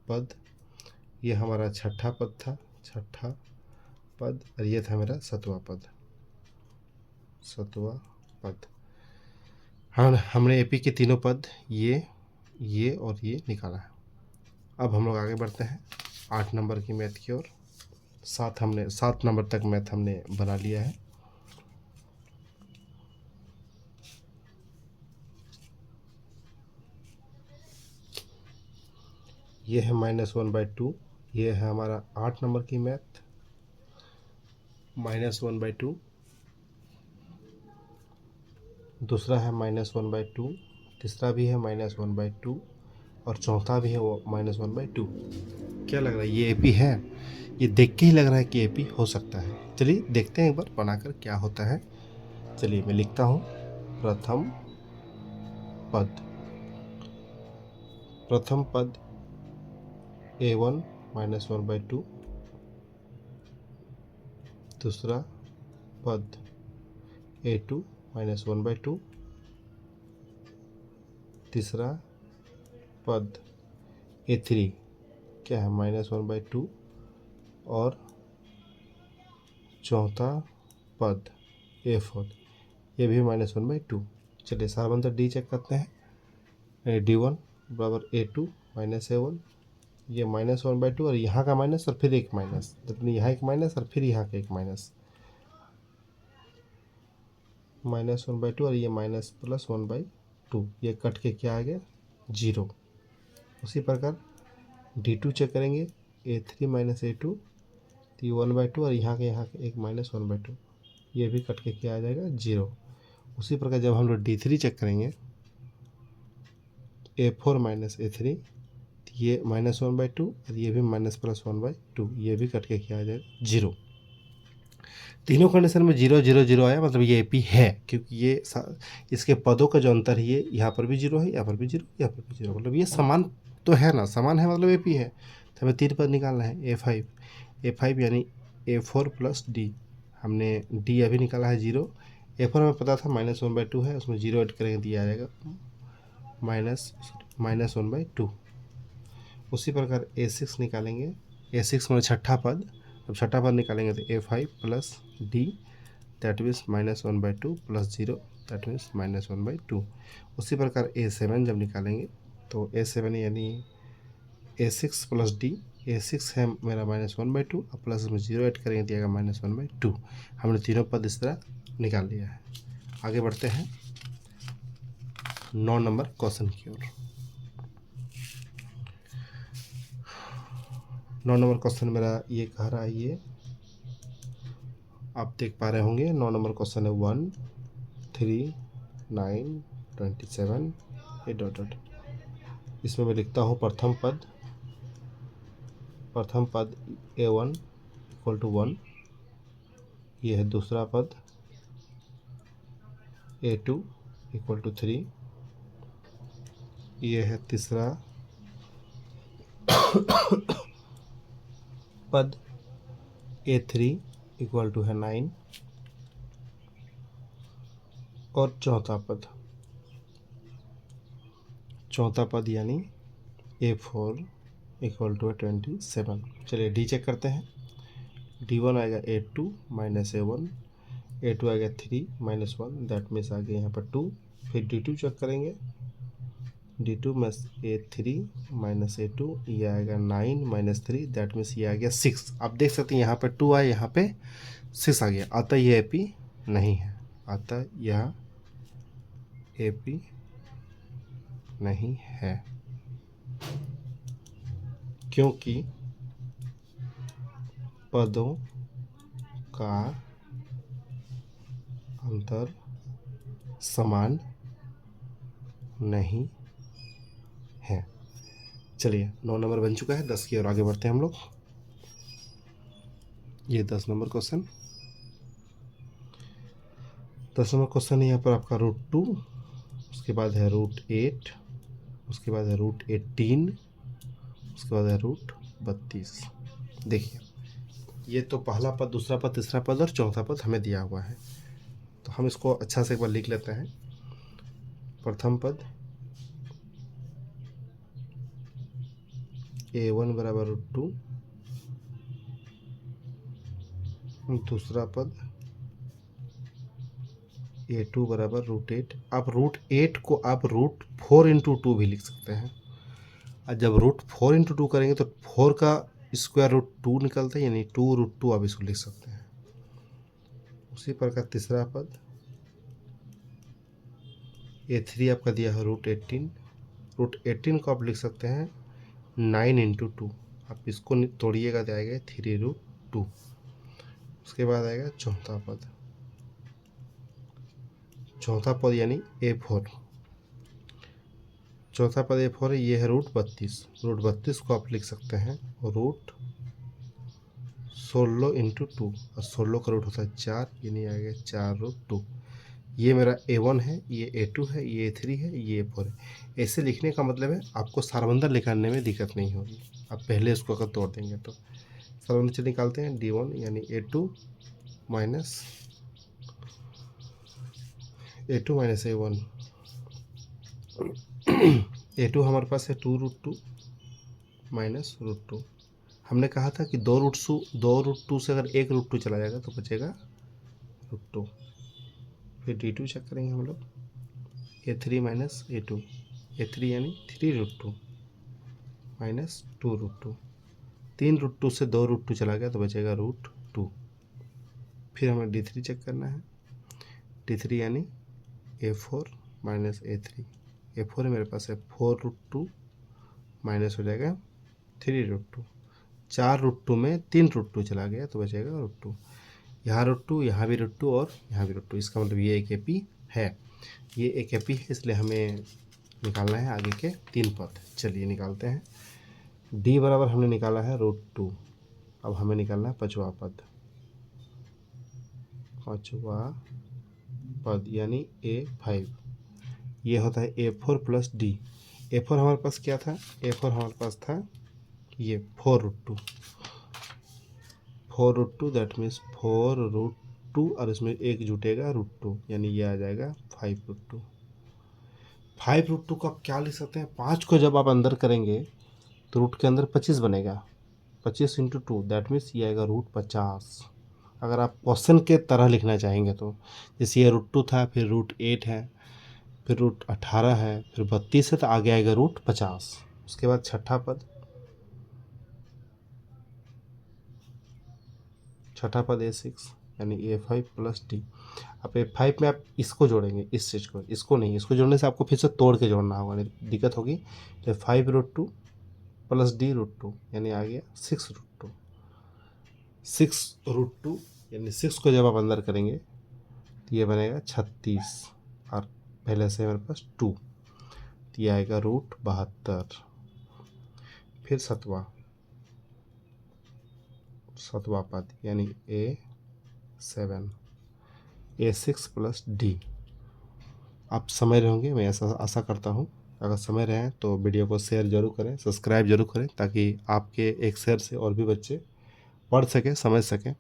पद, ये हमारा छठा पद था, छठा पद, और ये था मेरा 7वां पद, 7वां पद। हमने एपी के तीनों पद ये और ये निकाला है। अब हम लोग आगे बढ़ते हैं 8 नंबर की मैथ की ओर। 7 नंबर तक मैथ हमने बना लिया है। ये है -1/2। ये है हमारा 8 नंबर की मैथ, -1/2। दूसरा है -1/2, तीसरा भी है -1/2, और चौथा भी है वो -1/2। क्या लग रहा है, ये एपी है? ये देख के ही लग रहा है कि एपी हो सकता है। चलिए देखते हैं एक बार बनाकर क्या होता है। चलिए मैं लिखता हूँ। प्रथम पद a1 -1/2, दूसरा पद a2 -1/2, तीसरा पद a3 क्या है -1/2, और चौथा पद a4, ये भी -1/2। चलिए सारबंतर डी चेक करते हैं। d1 = a2 -a1, ये -1/2, और यहाँ का माइनस और फिर एक माइनस, मतलब यहाँ एक माइनस और फिर यहाँ का एक माइनस, -1/2, और ये माइनस प्लस 1/2, ये कट के क्या आ गया? 0। उसी प्रकार d2 चेक करेंगे, a3 -a2, तो ये 1/2, और यहाँ का एक -1/2, ये भी कट के क्या आ जाएगा 0। उसी प्रकार जब हम लोग D3 चेक करेंगे A4 माइनस A3, ये -1/2 और ये भी -+1/2, ये भी कट के क्या आ जाएगा 0। तीनों कंडीशन में 0 0 0 आया, मतलब ये AP है, क्योंकि ये इसके पदों का जो अंतर है, ये यहाँ पर भी 0 है, यहाँ पर भी 0, यहाँ पर भी 0, मतलब ये समान तो है ना, समान है मतलब AP है। तो हमें 3 पद निकालना है। A5 यानी A4 + D, हमने D अभी निकाला है 0। A4 हमें पता था -1/2 है, उसमें 0 ऐड करेंगे तो ये आ जाएगा -1/2। उसी प्रकार A6 निकालेंगे। A6 में छठा पद, अब छठा पद निकालेंगे तो A5 + D, that means -1/2 + 0, that means -1/2। उसी प्रकार A7 जब निकालेंगे तो A7 यानी A6 + D, A6 है मेरा -1/2, अब प्लस में 0 ऐड करेंगे दिएगा -1/2। हमने तीनों पद इस तरह निकाल लिया है। आगे बढ़ते हैं 9 नंबर क्वेश्चन की ओर। 9 नंबर क्वेश्चन मेरा ये कह रहा है, ये आप देख पा रहे होंगे। 9 नंबर क्वेश्चन है 1 3 9 27 डॉट। इसमें मैं लिखता हूँ प्रथम पद A1 = 1, ये है दूसरा पद A2 = 3, ये है तीसरा पद A3 = 9, और चौथा पद यानी A4 = 27। चलिए D चेक करते हैं। D1 आएगा A2 - A1, A2 आएगा 3 - 1, दैट मीन्स आ गया यहाँ पर 2। फिर D2 चेक करेंगे, D2 में A3 - A2, ये आएगा 9 - 3, दैट मीन्स ये आ गया 6। आप देख सकते हैं यहाँ पे 2 आया, यहाँ पे 6 आ गया, अतः ये AP नहीं है, अतः यह AP नहीं है, क्योंकि पदों का अंतर समान नहीं है। चलिए 9 नंबर बन चुका है। 10 की ओर आगे बढ़ते हैं हम लोग। ये 10 नंबर क्वेश्चन। 10 नंबर क्वेश्चन है यहाँ पर आपका √2, उसके बाद है √8, उसके बाद है √18, उसके बाद है √32। देखिए ये तो पहला पद, दूसरा पद, तीसरा पद और चौथा पद हमें दिया हुआ है, तो हम इसको अच्छा से एक बार लिख लेते हैं। प्रथम पद A1 = √2, दूसरा पद A2 = √8। आप √8 को आप √4 × 2 भी लिख सकते हैं, और जब √4 × 2 करेंगे तो 4 का स्क्वायर √2 निकलता है, यानी 2 √2 आप इसको लिख सकते हैं। उसी प्रकार तीसरा पद A3 आपका दिया है √18, √18 को आप लिख सकते हैं 9 × 2, आप इसको तोड़िएगा तो आएगा 3√2। उसके बाद आएगा चौथा पद यानी A4, चौथा पद A4 है, ये है √32। √32 को आप लिख सकते हैं √16 × 2, और 16 का रूट होता है 4, यानी आएगा 4√2। ये मेरा A1 है, ये A2 है, ये A3 है, ये A4 है। ऐसे लिखने का मतलब है आपको सारबंदर निकालने में दिक्कत नहीं होगी। आप पहले इसको अगर तोड़ देंगे तो सारबंदर निकालते हैं। D1 यानी A2 - A1 A2 हमारे पास है 2√2 - √2। हमने कहा था कि 2√2 से अगर 1 √2 चला जाएगा तो बचेगा √2। फिर D2 चेक करेंगे हम लोग, A3 - A2, A3 यानी 3√2 - 2√2। 3√2 से 2√2 चला गया तो बचेगा √2। फिर हमें D3 चेक करना है। D3 यानी A4 - A3, A4 मेरे पास है 4√2 माइनस हो जाएगा 3√2। 4√2 में 3√2 चला गया तो बचेगा √2। यहाँ √2, यहाँ भी √2 और यहाँ भी √2। इसका मतलब ये एक एपी है, ये एक एपी है, इसलिए हमें निकालना है आगे के 3 पद। चलिए निकालते हैं। d बराबर हमने निकाला है √2। अब हमें निकालना है पाँचवा पद, पाँचवा पद यानी A5। ये होता है A4 प्लस D। A4 हमारे पास क्या था? A4 हमारे पास था ये 4√2, 4√2 दैट मीन्स 4√2 और इसमें एक जुटेगा √2 यानी ये आ जाएगा 5√2। 5√2 को आप क्या लिख सकते हैं? 5 को जब आप अंदर करेंगे तो रूट के अंदर 25 बनेगा, 25 इंटू 2 दैट मीन्स ये आएगा √50। अगर आप क्वेश्चन के तरह लिखना चाहेंगे तो जैसे ये √2 था, फिर √8 है, फिर √18 है, फिर 32 है, तो आगे आएगा √50। उसके बाद छठा पद A6 यानी A5 प्लस D। अब A5 में आप इसको जोड़ेंगे, इस चीज़ को, इसको नहीं, इसको जोड़ने से आपको फिर से तोड़ के जोड़ना होगा, नहीं दिक्कत होगी। तो 5√2 प्लस D√2 यानी आ गया 6√2। 6√2 यानी 6 को जब आप अंदर करेंगे तो ये बनेगा 36 और पहले से हमारे पास 2, तो ये आएगा √72। फिर सतवा पद यानी A7, A6 प्लस D। आप समझ रहे होंगे, मैं ऐसा आशा करता हूँ। अगर समझ रहे हैं तो वीडियो को शेयर जरूर करें, सब्सक्राइब जरूर करें, ताकि आपके एक शेयर से और भी बच्चे पढ़ सकें, समझ सकें।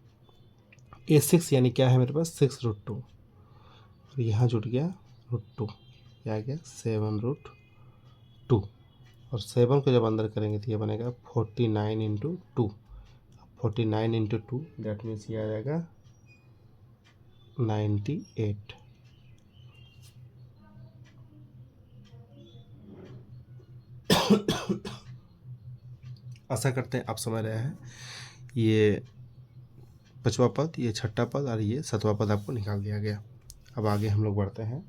A6 यानी क्या है मेरे पास? 6√2, और यहाँ जुट गया √2, यह आ गया 7√2। और 7 को जब अंदर करेंगे तो ये बनेगा 49 इंटू 2, 49 इंटू 2 दैट मीन्स ये आ जाएगा 98। आशा करते हैं आप समझ रहे हैं। ये पाँचवा पद, ये छठा पद और ये सातवां पद आपको निकाल दिया गया। अब आगे हम लोग बढ़ते हैं।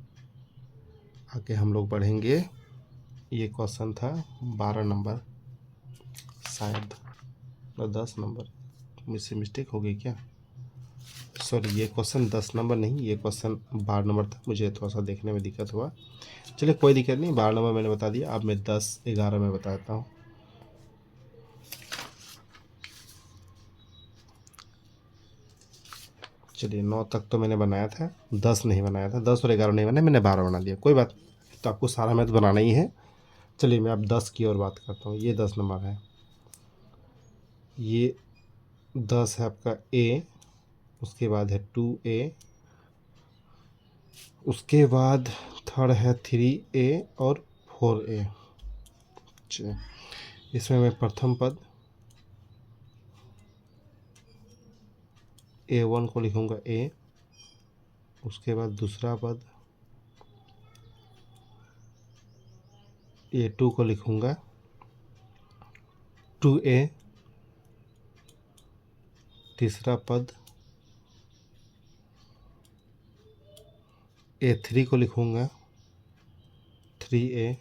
आगे हम लोग बढ़ेंगे। ये क्वेश्चन था 12 नंबर, शायद 10 नंबर, मुझसे मिस्टेक हो गई क्या? सॉरी, ये क्वेश्चन 10 नंबर नहीं, ये क्वेश्चन 12 नंबर था, मुझे थोड़ा सा देखने में दिक्कत हुआ। चलिए कोई दिक्कत नहीं, 12 नंबर मैंने बता दिया। अब मैं 10, 11 में बताता हूँ। चलिए 9 तक तो मैंने बनाया था, 10 नहीं बनाया था, 10 और 11 नहीं बनाया, मैंने 12 बना दिया। कोई बात, तो आपको सारा मैथ बनाना ही है। चलिए मैं अब 10 की और बात करता हूँ। ये 10 नंबर है, ये 10 है आपका A, उसके बाद है 2A, उसके बाद थर्ड है 3A और 4A। इसमें मैं प्रथम पद A1 को लिखूँगा A, उसके बाद दूसरा पद A2 को लिखूँगा 2A, तीसरा पद A3 को लिखूँगा 3A,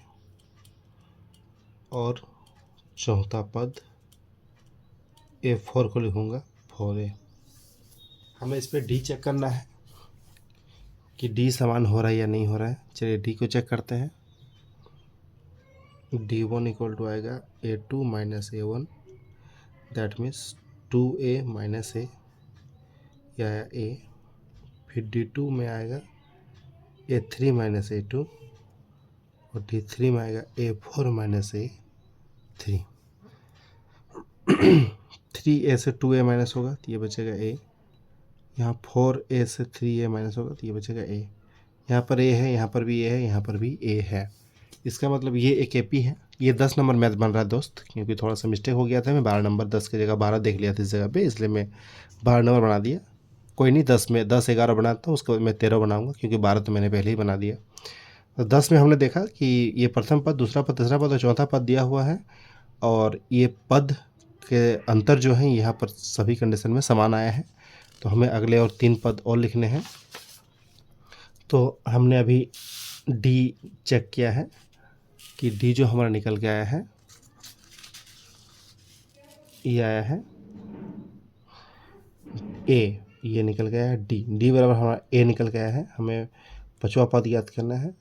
और चौथा पद A4 को लिखूँगा 4A। हमें इस पर D चेक करना है कि D समान हो रहा है या नहीं हो रहा है। चलिए D को चेक करते हैं। D1 इक्वल टू आएगा A2 minus A1, that means 2A minus A, यह आया A। फिर D2 में आएगा A3 माइनस A2, और D3 में आएगा A4 माइनस A3। 3A से 2A माइनस होगा तो ये बचेगा A। यहाँ 4A से 3A माइनस होगा तो ये बचेगा A। यहाँ पर A है, यहाँ पर भी A है, यहाँ पर भी A है। इसका मतलब ये एक AP है। ये 10 नंबर मैथ बन रहा है दोस्त, क्योंकि थोड़ा सा मिस्टेक हो गया था। मैं 12 नंबर 10 की जगह 12 देख लिया था इस जगह पे, इसलिए मैं 12 नंबर बना दिया। कोई नहीं, 10 में 10 11 बनाता हूँ, उसके बाद मैं 13 बनाऊँगा, क्योंकि 12 तो मैंने पहले ही बना दिया। तो 10 में हमने देखा कि ये प्रथम पद, दूसरा पद, तीसरा पद और चौथा पद दिया हुआ है, और ये पद के अंतर जो है यहाँ पर सभी कंडीशन में समान आया है। तो हमें अगले और 3 पद और लिखने हैं। तो हमने अभी D चेक किया है कि D जो हमारा निकल के आया है, ये आया है A, ये निकल गया है डी। डी बराबर हमारा ए निकल गया है। हमें पांचवा पद याद करना है,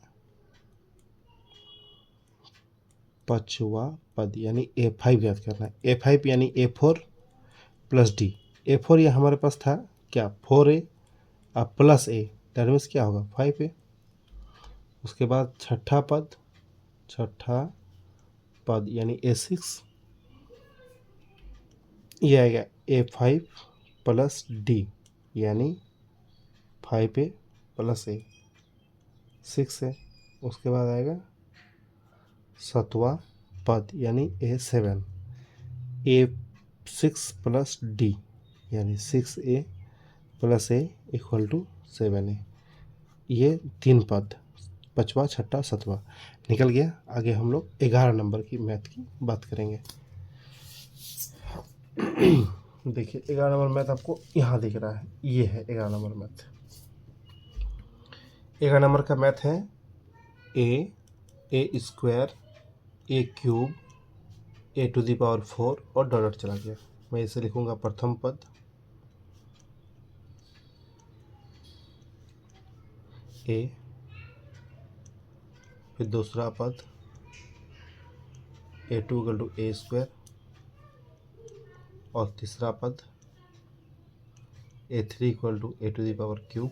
पांचवा पद यानी A5 याद करना है। A5 यानी A4 प्लस डी। A4 ये हमारे पास था क्या, 4A अब प्लस ए, दैट मीन्स क्या होगा 5A। उसके बाद छठा पद यानी A6, ये आएगा A5 प्लस डी यानी 5A प्लस ए, 6A। उसके बाद आएगा सातवां पद यानी A7, A6 प्लस डी यानी 6A plus A equal to 7A। ये 3 पद, पाँचवा छठा सातवां निकल गया। आगे हम लोग 11 नंबर की मैथ की बात करेंगे। देखिए 11 नंबर मैथ आपको यहाँ दिख रहा है, ये है 11 नंबर मैथ। 11 नंबर का मैथ है a square a cube a to the power 4 और डॉट चला गया। मैं इसे लिखूंगा प्रथम पद, ए, फिर दूसरा पद A2 equal to A square, और तीसरा पद A3 equal to a to the power cube,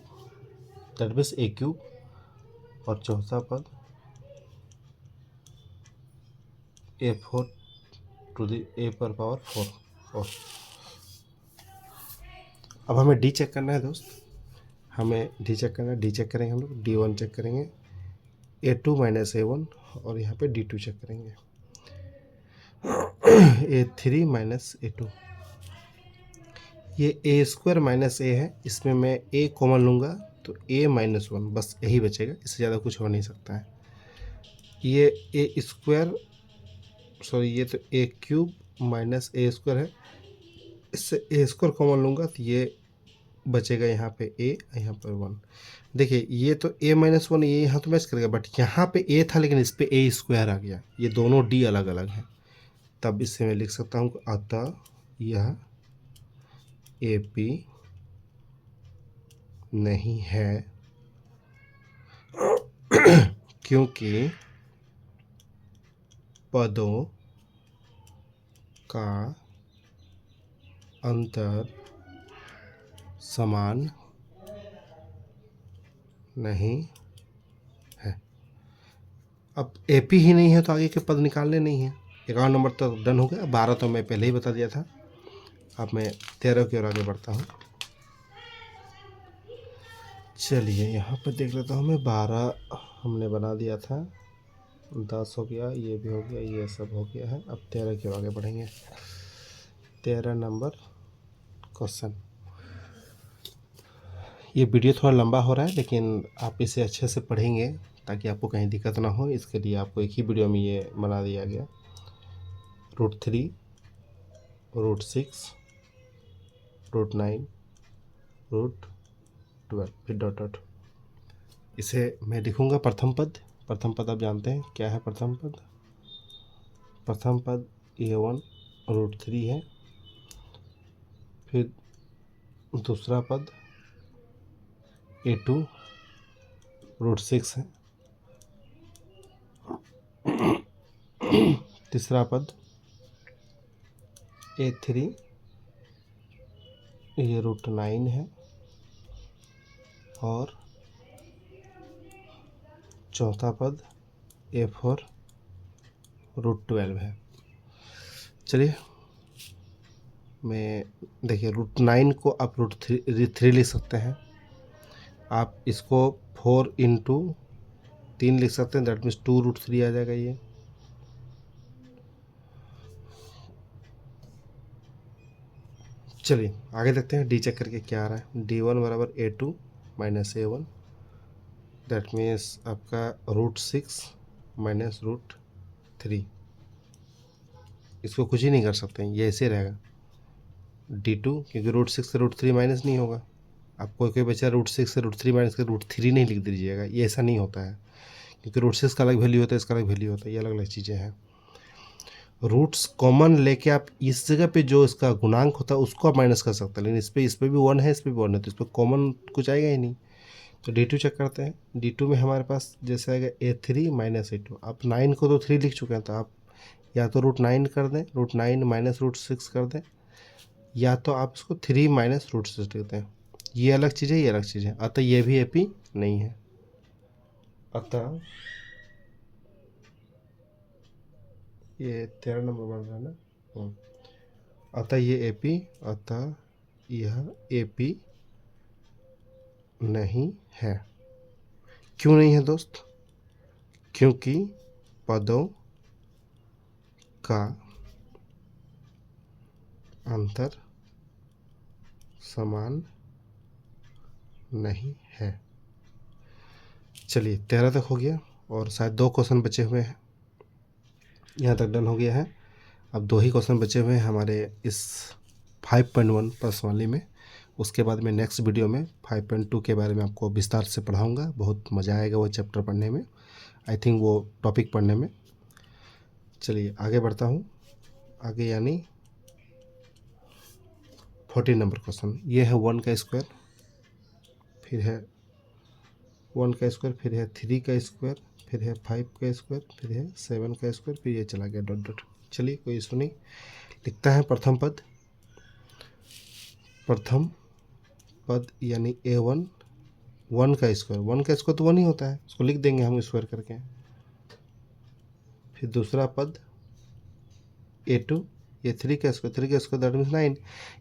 that means a cube, और चौथा पद A4 टू द ए पर पावर 4। और अब हमें डी चेक करना है दोस्त, हमें डी चेक करना है। डी चेक करेंगे हम लोग, D1 चेक करेंगे, A2 माइनस A1, और यहाँ पे D2 चेक करेंगे, A3 माइनस A2। ये ए स्क्वायर माइनस ए है, इसमें मैं ए कॉमन लूँगा तो A माइनस 1, बस यही बचेगा, इससे ज़्यादा कुछ हो नहीं सकता है। ये ए स्क्वायर सॉरी ये तो ए क्यूब माइनस ए स्क्वायर है, इससे ए स्क्वायर कॉमन लूँगा तो ये बचेगा यहाँ पे ए, यहाँ पर 1। देखिए ये तो a माइनस 1 ये यहाँ तो मैच करेगा, बट यहाँ पे a था लेकिन इस पे a स्क्वायर आ गया। ये दोनों d अलग अलग हैं, तब इससे मैं लिख सकता हूँ अतः यह AP नहीं है क्योंकि पदों का अंतर समान नहीं है। अब AP ही नहीं है तो आगे के पद निकालने नहीं है। 11 नंबर तो डन हो गया। 12 तो मैं पहले ही बता दिया था। अब मैं 13 की ओर आगे बढ़ता हूँ। चलिए यहाँ पर देख लेता हूँ मैं, 12 हमने बना दिया था, 10 हो गया, ये भी हो गया, ये सब हो गया है। अब 13 की ओर आगे बढ़ेंगे। 13 नंबर क्वेश्चन। ये वीडियो थोड़ा लंबा हो रहा है लेकिन आप इसे अच्छे से पढ़ेंगे ताकि आपको कहीं दिक्कत ना हो, इसके लिए आपको एक ही वीडियो में ये बना दिया गया। √3, √6, √9, √12, फिर डॉट डॉट। इसे मैं लिखूँगा प्रथम पद। प्रथम पद आप जानते हैं क्या है प्रथम पद। प्रथम पद A1 √3 है, फिर दूसरा पद A2 √6 है, तीसरा पद A3 ये √9 है, और चौथा पद A4 √12 है। चलिए मैं देखिए √9 को आप √3 लिख सकते हैं। आप इसको 4 इंटू 3 लिख सकते हैं, दैट मीन्स 2√3 आ जाएगा ये। चलिए आगे देखते हैं डी चेक करके क्या आ रहा है। D1 बराबर A2 minus A1, that means आपका √6 माइनस √3। इसको कुछ ही नहीं कर सकते हैं, ये ऐसे रहेगा D2, क्योंकि √6 से √3 माइनस नहीं होगा। आप कोई बच्चा √6 से √3 माइनस कर √3 नहीं लिख दीजिएगा, ये ऐसा नहीं होता है, क्योंकि √6 का अलग वैल्यू होता है, इसका अलग वैल्यू होता है, ये अलग अलग चीज़ें हैं। रूट्स कॉमन लेके आप इस जगह पे जो इसका गुणांक होता है उसको आप माइनस कर सकते हैं, लेकिन इस पे भी 1 है, इस पे भी 1 है, तो इस पे कॉमन कुछ आएगा ही नहीं। तो D2 चेक करते हैं। D2 में हमारे पास जैसे आएगा A3 माइनस A2। आप 9 को तो 3 लिख चुके हैं, तो आप या तो √9 कर दें, √9 माइनस √6 कर दें, या तो आप इसको 3 माइनस √6 लिख दें। ये अलग चीज़ है, ये अलग चीज़ है, अतः ये भी AP नहीं है। अतः ये 13 नंबर बन रहा है ना। अतः ये AP, अतः यह AP नहीं है। क्यों नहीं है दोस्त? क्योंकि पदों का अंतर समान नहीं है। चलिए 13 तक हो गया और शायद 2 क्वेश्चन बचे हुए हैं। यहाँ तक डन हो गया है। अब 2 ही क्वेश्चन बचे हुए हैं हमारे इस 5.1 पर्सनली में। उसके बाद मैं नेक्स्ट वीडियो में 5.2 के बारे में आपको विस्तार से पढ़ाऊँगा। बहुत मज़ा आएगा वो चैप्टर पढ़ने में, आई थिंक वो टॉपिक पढ़ने में। चलिए आगे बढ़ता हूँ। आगे यानी 14 नंबर क्वेश्चन। ये है 1 का स्क्वायर, फिर है 1 का स्क्वायर, फिर है 3 का स्क्वायर, फिर है 5 का स्क्वायर, फिर है 7 का स्क्वायर, फिर ये चला गया डॉट डॉट। चलिए कोई इशू नहीं। लिखता है प्रथम पद। प्रथम पद यानी A1, 1 का स्क्वायर। 1 का स्क्वायर तो 1 ही होता है, उसको लिख देंगे हम स्क्वायर करके। फिर दूसरा पद A2, ये 3 का स्क्वायर, 3 का स्क्वायर दैट मीन्स 9।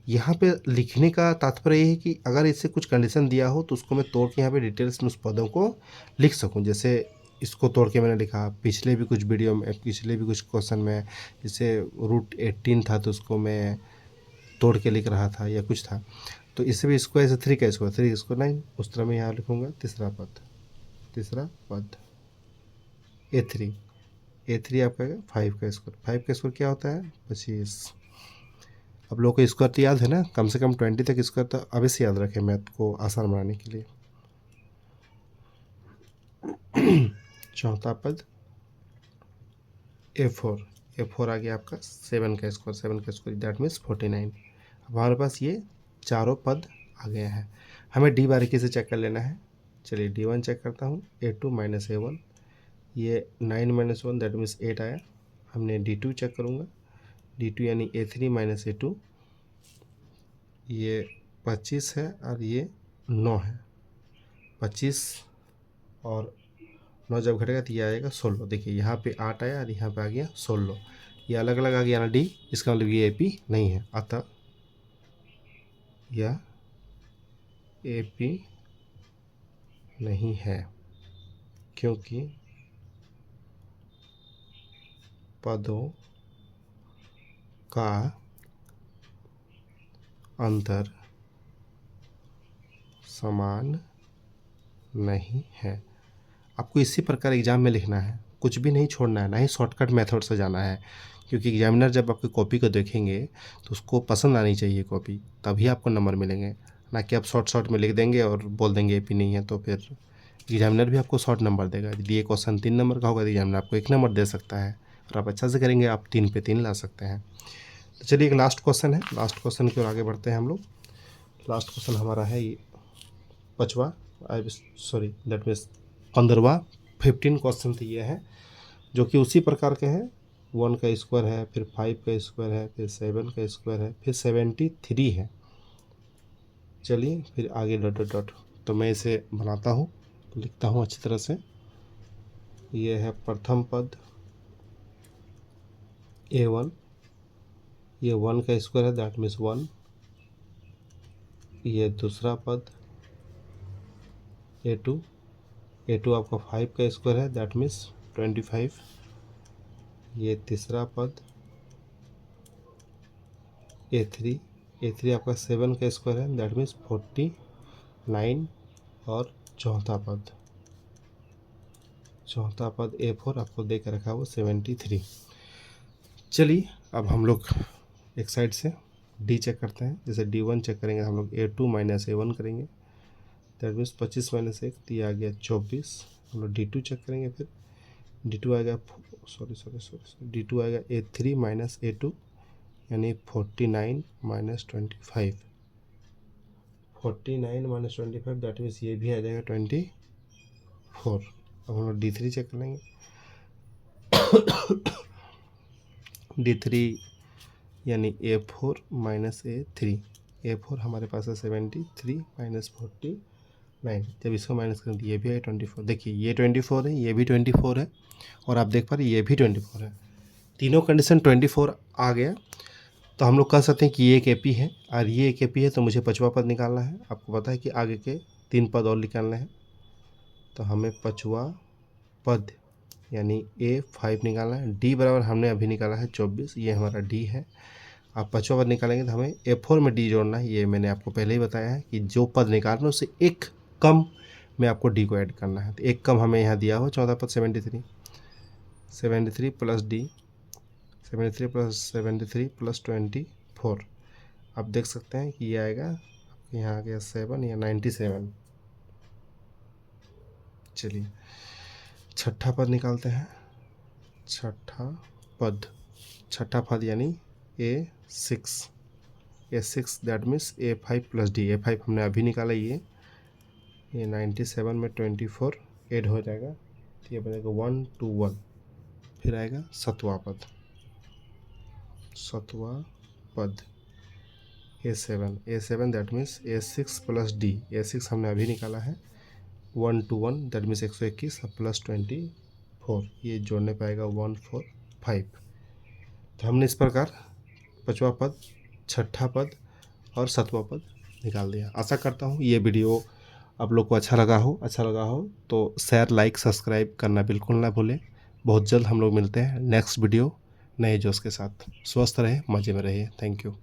यहाँ पे लिखने का तात्पर्य ये है कि अगर इससे कुछ कंडीशन दिया हो तो उसको मैं तोड़ के यहाँ पे डिटेल्स में उस पदों को लिख सकूँ। जैसे इसको तोड़ के मैंने लिखा, पिछले भी कुछ वीडियो में, पिछले भी कुछ क्वेश्चन में, जैसे √18 था तो उसको मैं तोड़ के लिख रहा था या कुछ था, तो इससे भी इसको ऐसे 3 का स्क्वायर, 3 स्क्वायर 9, उस तरह मैं यहाँ लिखूँगा। तीसरा पद A3 आपका 5 का स्क्वायर। 5 का स्क्वायर क्या होता है? 25। अब लोगों को स्क्वायर तो याद है ना, कम से कम 20 तक स्क्वायर तो अभी से याद रखें मैथ को आसान बनाने के लिए। चौथा पद A4 आ गया आपका 7 का स्क्वायर, 7 का स्क्वायर दैट मीन्स 49। अब हमारे पास ये चारों पद आ गए हैं। हमें D बारीकी से चेक कर लेना है। चलिए D1 चेक करता हूँ। A2 माइनस A1, ये 9 माइनस 1 दैट मीन्स 8 आया। हमने D2 चेक करूँगा। D2 यानी A3 माइनस A2, ये 25 है और ये 9 है। 25 और 9 जब घटेगा तो ये आएगा 16। देखिए यहाँ पे 8 आया और यहाँ पे आ गया 16। ये अलग अलग आ गया ना D, इसका मतलब ये AP नहीं है। अतः यह AP नहीं है क्योंकि पदों का अंतर समान नहीं है। आपको इसी प्रकार एग्ज़ाम में लिखना है, कुछ भी नहीं छोड़ना है, ना ही शॉर्टकट मेथड से जाना है, क्योंकि एग्जामिनर जब आपकी कॉपी को देखेंगे तो उसको पसंद आनी चाहिए कॉपी, तभी आपको नंबर मिलेंगे। ना कि आप शॉर्ट में लिख देंगे और बोल देंगे AP नहीं है, तो फिर एग्जामिनर भी आपको शॉर्ट नंबर देगा। यदि ये क्वेश्चन 3 नंबर का होगा तो एग्जामिनर आपको 1 नंबर दे सकता है, और आप अच्छा से करेंगे आप 3 पे 3 ला सकते हैं। तो चलिए एक लास्ट क्वेश्चन है, लास्ट क्वेश्चन की ओर आगे बढ़ते हैं हम लोग। लास्ट क्वेश्चन हमारा है ये 5वां, दैट मीन्स 15वां। 15 क्वेश्चन तो ये है जो कि उसी प्रकार के हैं। 1 का स्क्वायर है, फिर 5 का स्क्वायर है, फिर 7 का स्क्वायर है, फिर 73 है। चलिए फिर आगे डॉट डॉट डॉट, तो मैं इसे बनाता हूँ, लिखता हूँ अच्छी तरह से। ये है प्रथम पद A1, ये 1 का स्क्वायर है दैट मीन्स 1। ये दूसरा पद A2, A2 आपका 5 का स्क्वायर है दैट मीन्स 25। ये तीसरा पद A3 आपका 7 का स्क्वायर है दैट मीन्स 49। और चौथा पद A4 आपको दे कर रखा है वो 73। चलिए अब हम लोग एक साइड से D चेक करते हैं। जैसे D1 चेक करेंगे हम लोग A2 माइनस A1 करेंगे, दैट मीन्स 25 माइनस 1 तो ये आ गया 24। हम लोग D2 चेक करेंगे, फिर D2 आएगा, D2 आएगा A3 माइनस A2 यानी 49 माइनस 25, 49 माइनस 25 दैट मीन्स ये भी आ जाएगा 24। अब हम लोग D3 चेक कर लेंगे। D3 यानी A4 माइनस A3, A4 हमारे पास है 73 माइनस 49, जब इसको माइनस कर दिए ये भी है 24। देखिए ये 24 है, ये भी 24 है, और आप देख पा रहे ये भी 24 है, तीनों कंडीशन 24 आ गया। तो हम लोग कह सकते हैं कि ये एक एपी है और ये एक एपी है, तो मुझे पांचवा पद निकालना है। आपको पता है कि आगे के 3 पद और निकालने हैं, तो हमें पांचवा पद यानी A5 निकालना है। D बराबर हमने अभी निकाला है 24, ये हमारा D है। आप पांचवा पद निकालेंगे तो हमें A4 में D जोड़ना है। ये मैंने आपको पहले ही बताया है कि जो पद निकालना है उससे एक कम में आपको D को ऐड करना है। तो एक कम हमें यहाँ दिया हो, चौथा पद 73 प्लस D, 73 प्लस 24। आप देख सकते हैं कि ये आएगा आपके यहाँ आ गया 7 या 97। चलिए छठा पद निकालते हैं। छठा पद यानी A6 that means A5 plus D। A5 हमने अभी निकाला, ये 97 में 24 ऐड हो जाएगा, तो ये बनेगा 121। फिर आएगा सातवां पद A7 that means A6 plus D। A6 हमने अभी निकाला है 121 दैट मीन्स 121 प्लस 24, ये जोड़ने पाएगा 145। तो हमने इस प्रकार पांचवा पद, छठा पद और सातवां पद निकाल दिया। आशा करता हूँ ये वीडियो आप लोग को अच्छा लगा हो तो शेयर, लाइक, सब्सक्राइब करना बिल्कुल ना भूलें। बहुत जल्द हम लोग मिलते हैं नेक्स्ट वीडियो नए जोश के साथ। स्वस्थ रहे, मज़े में रहिए। Thank you.